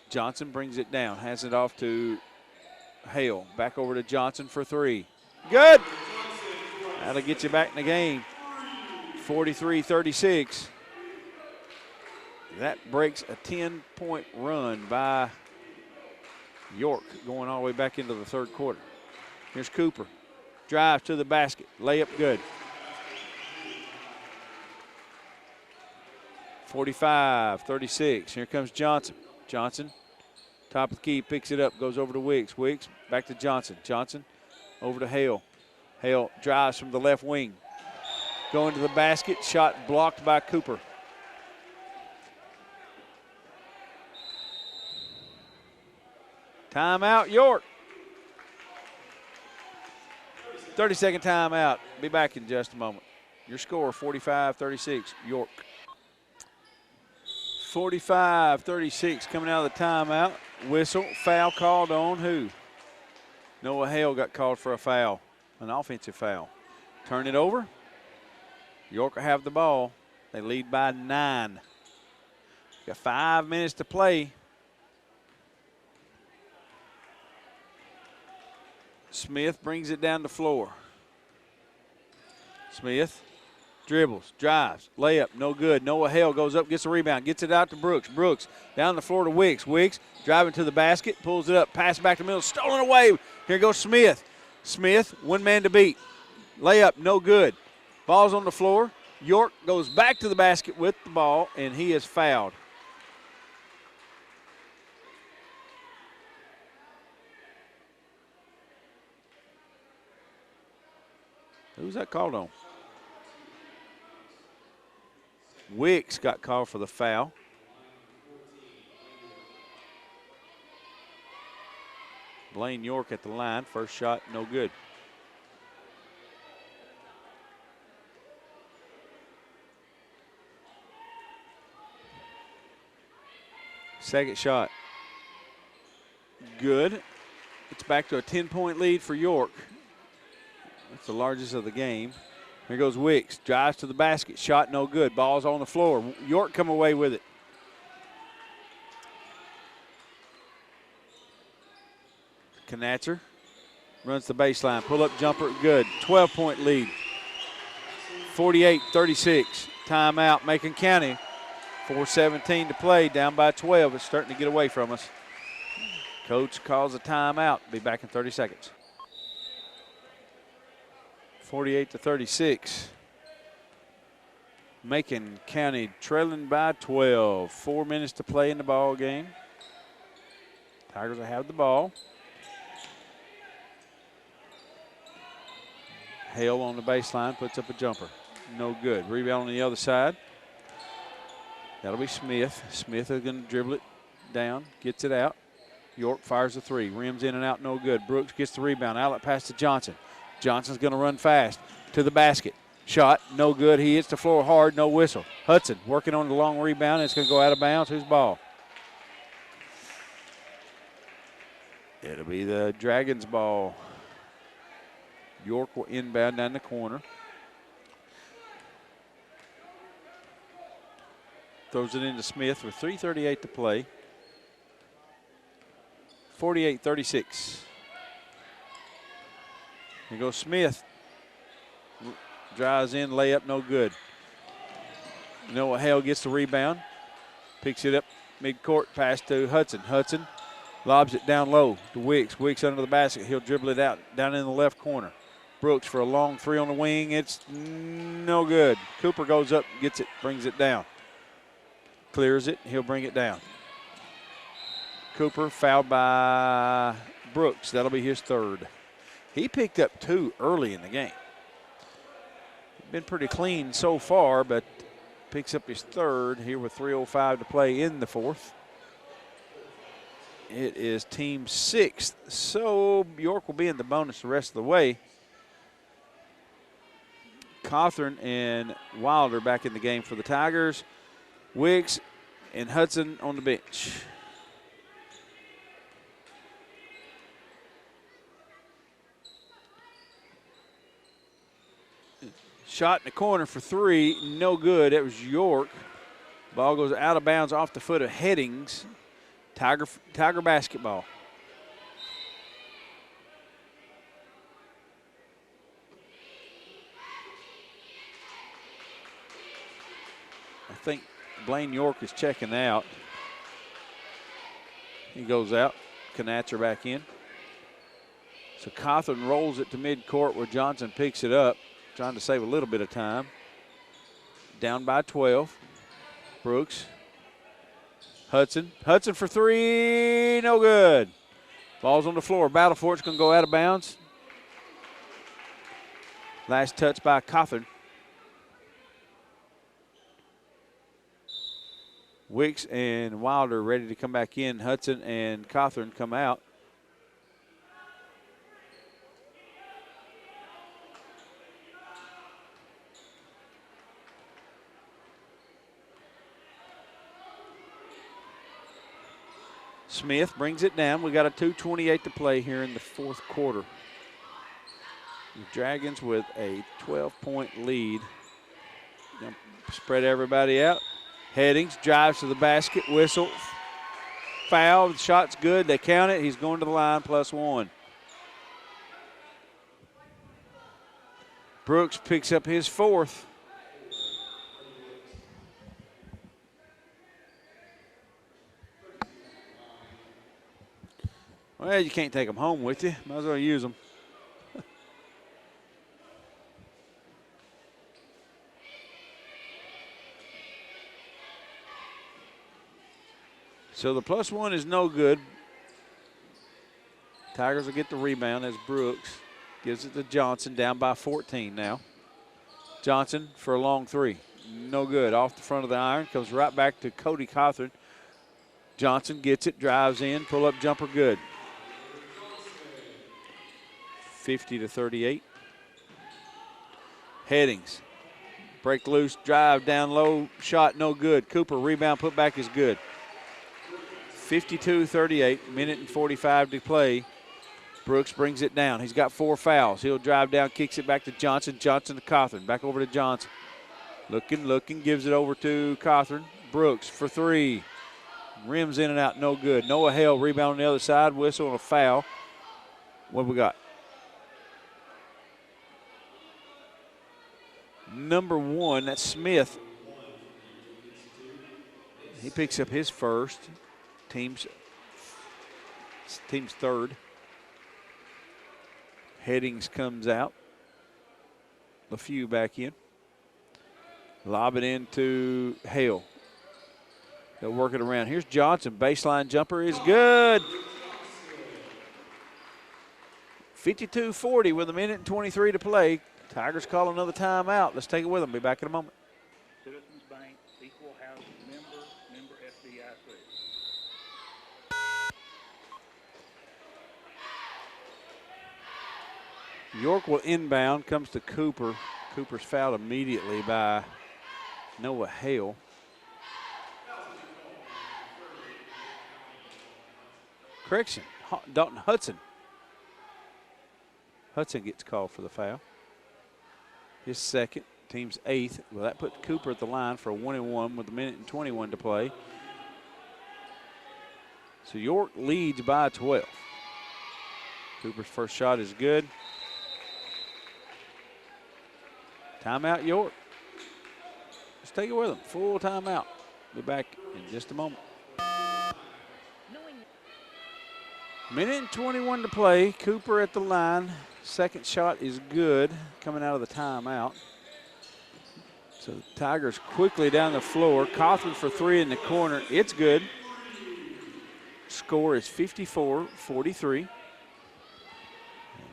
Johnson brings it down, has it off to Hale. Back over to Johnson for 3. Good! That'll get you back in the game. 43-36. That breaks a 10-point run by York, going all the way back into the third quarter. Here's Cooper. Drive to the basket. Layup good. 45-36. Here comes Johnson. Johnson, top of the key, picks it up, goes over to Wiggs. Wiggs, back to Johnson. Johnson, over to Hale. Hale drives from the left wing. Going to the basket, shot blocked by Cooper. Timeout, York. 30-second timeout. Be back in just a moment. Your score, 45-36, York. 45-36 coming out of the timeout. Whistle, foul called on who? Noah Hale got called for a foul, an offensive foul. Turn it over. York will have the ball. They lead by 9. Got 5 minutes to play. Smith brings it down the floor. Smith dribbles, drives, layup, no good. Noah Hale goes up, gets a rebound, gets it out to Brooks. Brooks down the floor to Wiggs. Wiggs driving to the basket, pulls it up, pass back to the middle, stolen away. Here goes Smith. Smith, one man to beat. Layup, no good. Ball's on the floor. York goes back to the basket with the ball, and he is fouled. Who's that called on? Wicks got called for the foul. Blaine York at the line. First shot, no good. Second shot. Good. It's back to a 10-point lead for York. That's the largest of the game. Here goes Wicks. Drives to the basket. Shot no good. Ball's on the floor. York come away with it. Knatzer runs the baseline. Pull-up jumper. Good. 12-point lead. 48-36. Timeout. Macon County. 4:17 to play. Down by 12. It's starting to get away from us. Coach calls a timeout. Be back in 30 seconds. 48-36. Macon County trailing by 12. 4 minutes to play in the ball game. Tigers will have the ball. Hale on the baseline, puts up a jumper. No good. Rebound on the other side. That'll be Smith. Smith is going to dribble it down, gets it out. York fires a three. Rims in and out, no good. Brooks gets the rebound. Outlet pass to Johnson. Johnson's going to run fast to the basket. Shot, no good. He hits the floor hard, no whistle. Hudson working on the long rebound. It's going to go out of bounds. Whose ball? It'll be the Dragons' ball. York will inbound down the corner. Throws it into Smith with 3:38 to play. 48-36. Here goes Smith. Drives in, layup, no good. Noah Hale gets the rebound. Picks it up mid-court, pass to Hudson. Hudson lobs it down low to Wicks. Wicks under the basket. He'll dribble it out down in the left corner. Brooks for a long three on the wing. It's no good. Cooper goes up, gets it, brings it down. Clears it. He'll bring it down. Cooper fouled by Brooks. That'll be his third. He picked up 2 early in the game. Been pretty clean so far, but picks up his third here with 3:05 to play in the fourth. It is team 6th, so York will be in the bonus the rest of the way. Cawthorn and Wilder back in the game for the Tigers. Wicks and Hudson on the bench. Shot in the corner for 3, no good. That was York. Ball goes out of bounds off the foot of Headings. Tiger basketball. I think Blaine York is checking out. He goes out. Knatzer back in. So Cawthorn rolls it to midcourt where Johnson picks it up, trying to save a little bit of time. Down by 12. Brooks. Hudson. Hudson for 3. No good. Ball's on the floor. Battle for it's going to go out of bounds. Last touch by Cawthorn. Wicks and Wilder ready to come back in. Hudson and Cawthorn come out. Smith brings it down. We got a 2:28 to play here in the fourth quarter. The Dragons with a 12-point lead. Gonna spread everybody out. Headings, drives to the basket, whistle, foul, the shot's good, they count it, he's going to the line, +1. Brooks picks up his 4th. Well, you can't take them home with you, might as well use them. So the +1 is no good. Tigers will get the rebound as Brooks gives it to Johnson, down by 14 now. Johnson for a long 3. No good. Off the front of the iron. Comes right back to Cody Cawthorn. Johnson gets it, drives in, pull-up jumper good. 50-38. Headings. Break loose, drive down low, shot no good. Cooper, rebound, put back is good. 52-38, minute and 45 to play. Brooks brings it down. He's got 4 fouls. He'll drive down, kicks it back to Johnson. Johnson to Cawthorn. Back over to Johnson. Looking, gives it over to Cawthorn. Brooks for 3. Rims in and out, no good. Noah Hale rebound on the other side. Whistle and a foul. What have we got? Number 1, that's Smith. He picks up his first. Team's third. Headings comes out. LaFew back in. Lob it into Hale. They'll work it around. Here's Johnson. Baseline jumper is good. 52-40 with a minute and 23 to play. Tigers call another timeout. Let's take it with them. Be back in a moment. Citizens Bank, Equal Housing member FDIC. York will inbound, comes to Cooper. Cooper's fouled immediately by Noah Hale. Correction, Dalton Hudson. Hudson gets called for the foul. His second, team's 8th. Well, that put Cooper at the line for a 1-and-1 with a minute and 21 to play. So York leads by 12. Cooper's first shot is good. Timeout, York. Let's take it with them. Full timeout. Be back in just a moment. Minute and 21 to play. Cooper at the line. Second shot is good coming out of the timeout. So the Tigers quickly down the floor. Cawthorn for 3 in the corner. It's good. Score is 54-43.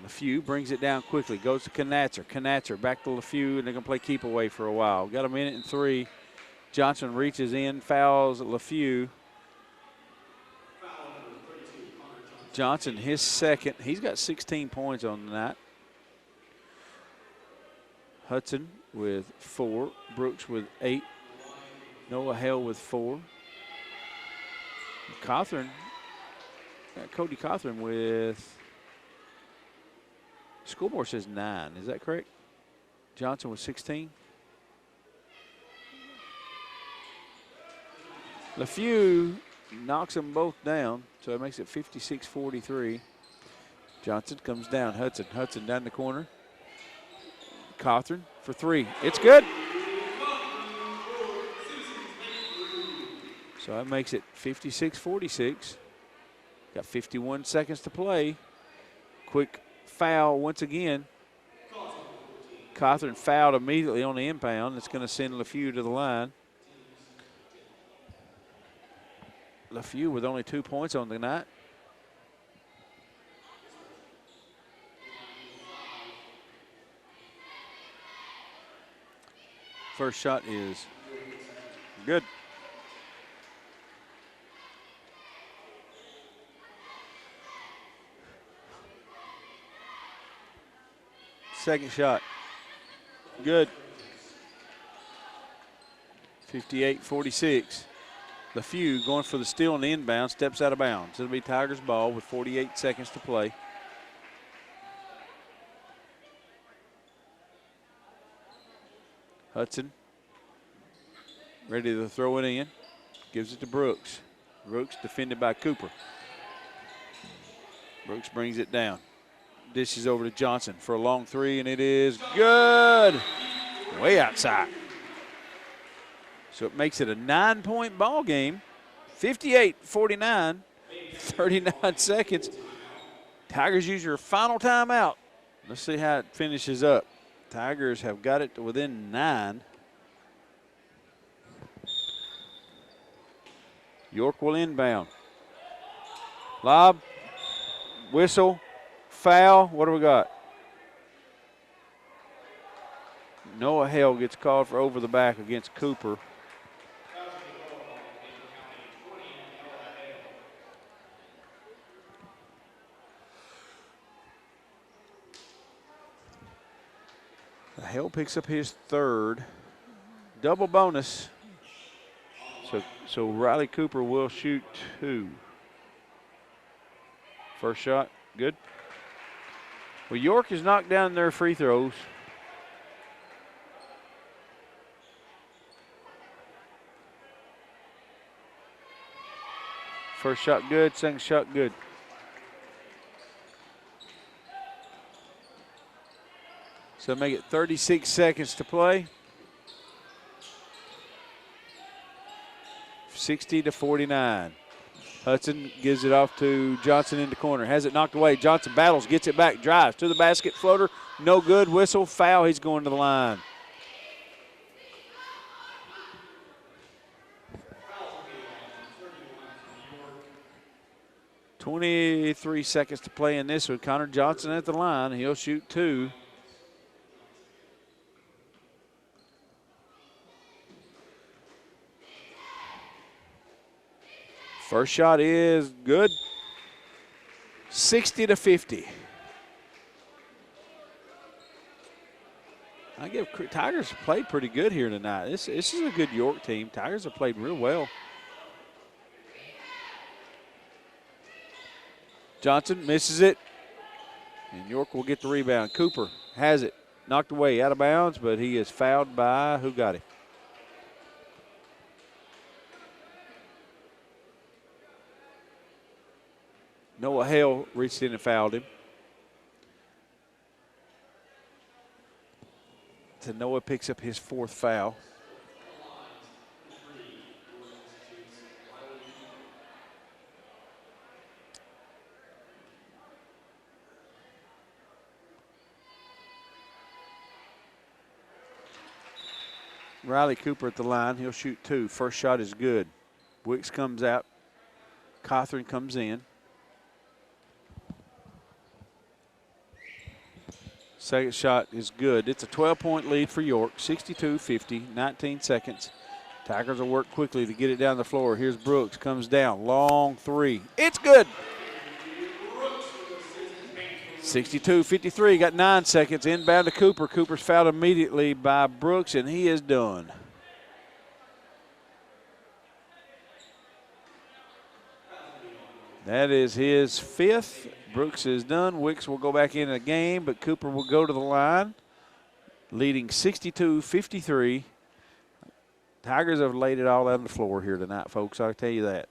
LaFew brings it down quickly. Goes to Knatzer. Knatzer back to LaFew, and they're going to play keep away for a while. Got a minute and 3. Johnson reaches in, fouls LaFew. Johnson, his second. He's got 16 points on the night. Hudson with 4. Brooks with 8. Noah Hale with 4. Cawthorn, Cody Cawthorn with, scoreboard says 9. Is that correct? Johnson with 16. LaFew knocks them both down, so it makes it 56-43. Johnson comes down. Hudson down the corner. Cawthorn for 3. It's good. So that makes it 56-46. Got 51 seconds to play. Quick foul once again. Cawthorn fouled immediately on the impound. It's going to send LaFew to the line. LaFew with only 2 points on the night. First shot is good. Second shot, good. 58-46. LaFew going for the steal on the inbound, steps out of bounds. It'll be Tigers ball with 48 seconds to play. Hudson ready to throw it in. Gives it to Brooks. Brooks defended by Cooper. Brooks brings it down. Dishes over to Johnson for a long 3, and it is good. Way outside. So it makes it a 9-point ball game. 58-49, 39 seconds. Tigers use your final timeout. Let's see how it finishes up. Tigers have got it to within 9. York will inbound. Lob, whistle, foul. What do we got? Noah Hale gets called for over the back against Cooper. Hale picks up his 3rd. Double bonus. So Riley Cooper will shoot 2. First shot, good. Well, York has knocked down their free throws. First shot good, second shot good. So make it 36 seconds to play. 60-49. Hudson gives it off to Johnson in the corner. Has it knocked away. Johnson battles, gets it back, drives to the basket, floater. No good, whistle, foul. He's going to the line. .23 seconds to play in this one. Connor Johnson at the line. He'll shoot 2. First shot is good. 60-50. I give Tigers played pretty good here tonight. This is a good York team. Tigers have played real well. Johnson misses it, and York will get the rebound. Cooper has it, knocked away, out of bounds, but he is fouled by who got him? Noah Hale reached in and fouled him. So Noah picks up his 4th foul. Riley Cooper at the line. He'll shoot 2. First shot is good. Wicks comes out. Cothran comes in. Second shot is good. It's a 12-point lead for York, 62-50, 19 seconds. Tigers will work quickly to get it down the floor. Here's Brooks, comes down, long 3. It's good. 62-53, got 9 seconds. Inbound to Cooper. Cooper's fouled immediately by Brooks, and he is done. That is his 5th. Brooks is done. Wicks will go back in the game, but Cooper will go to the line, leading 62-53. Tigers have laid it all out on the floor here tonight, folks. I'll tell you that.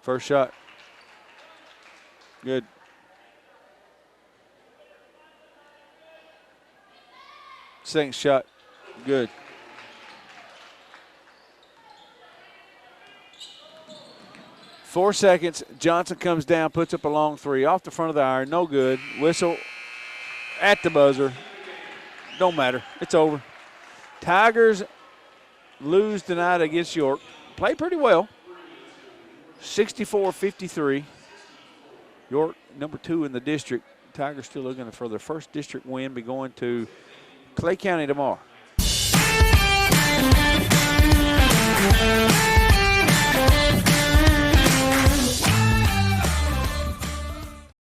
First shot. Good. Second shot. Good. Four seconds. Johnson comes down, puts up a long 3 off the front of the iron. No good. Whistle at the buzzer. Don't matter. It's over. Tigers lose tonight against York. Play pretty well. 64-53. York, number 2 in the district. Tigers still looking for their first district win. Be going to Clay County tomorrow.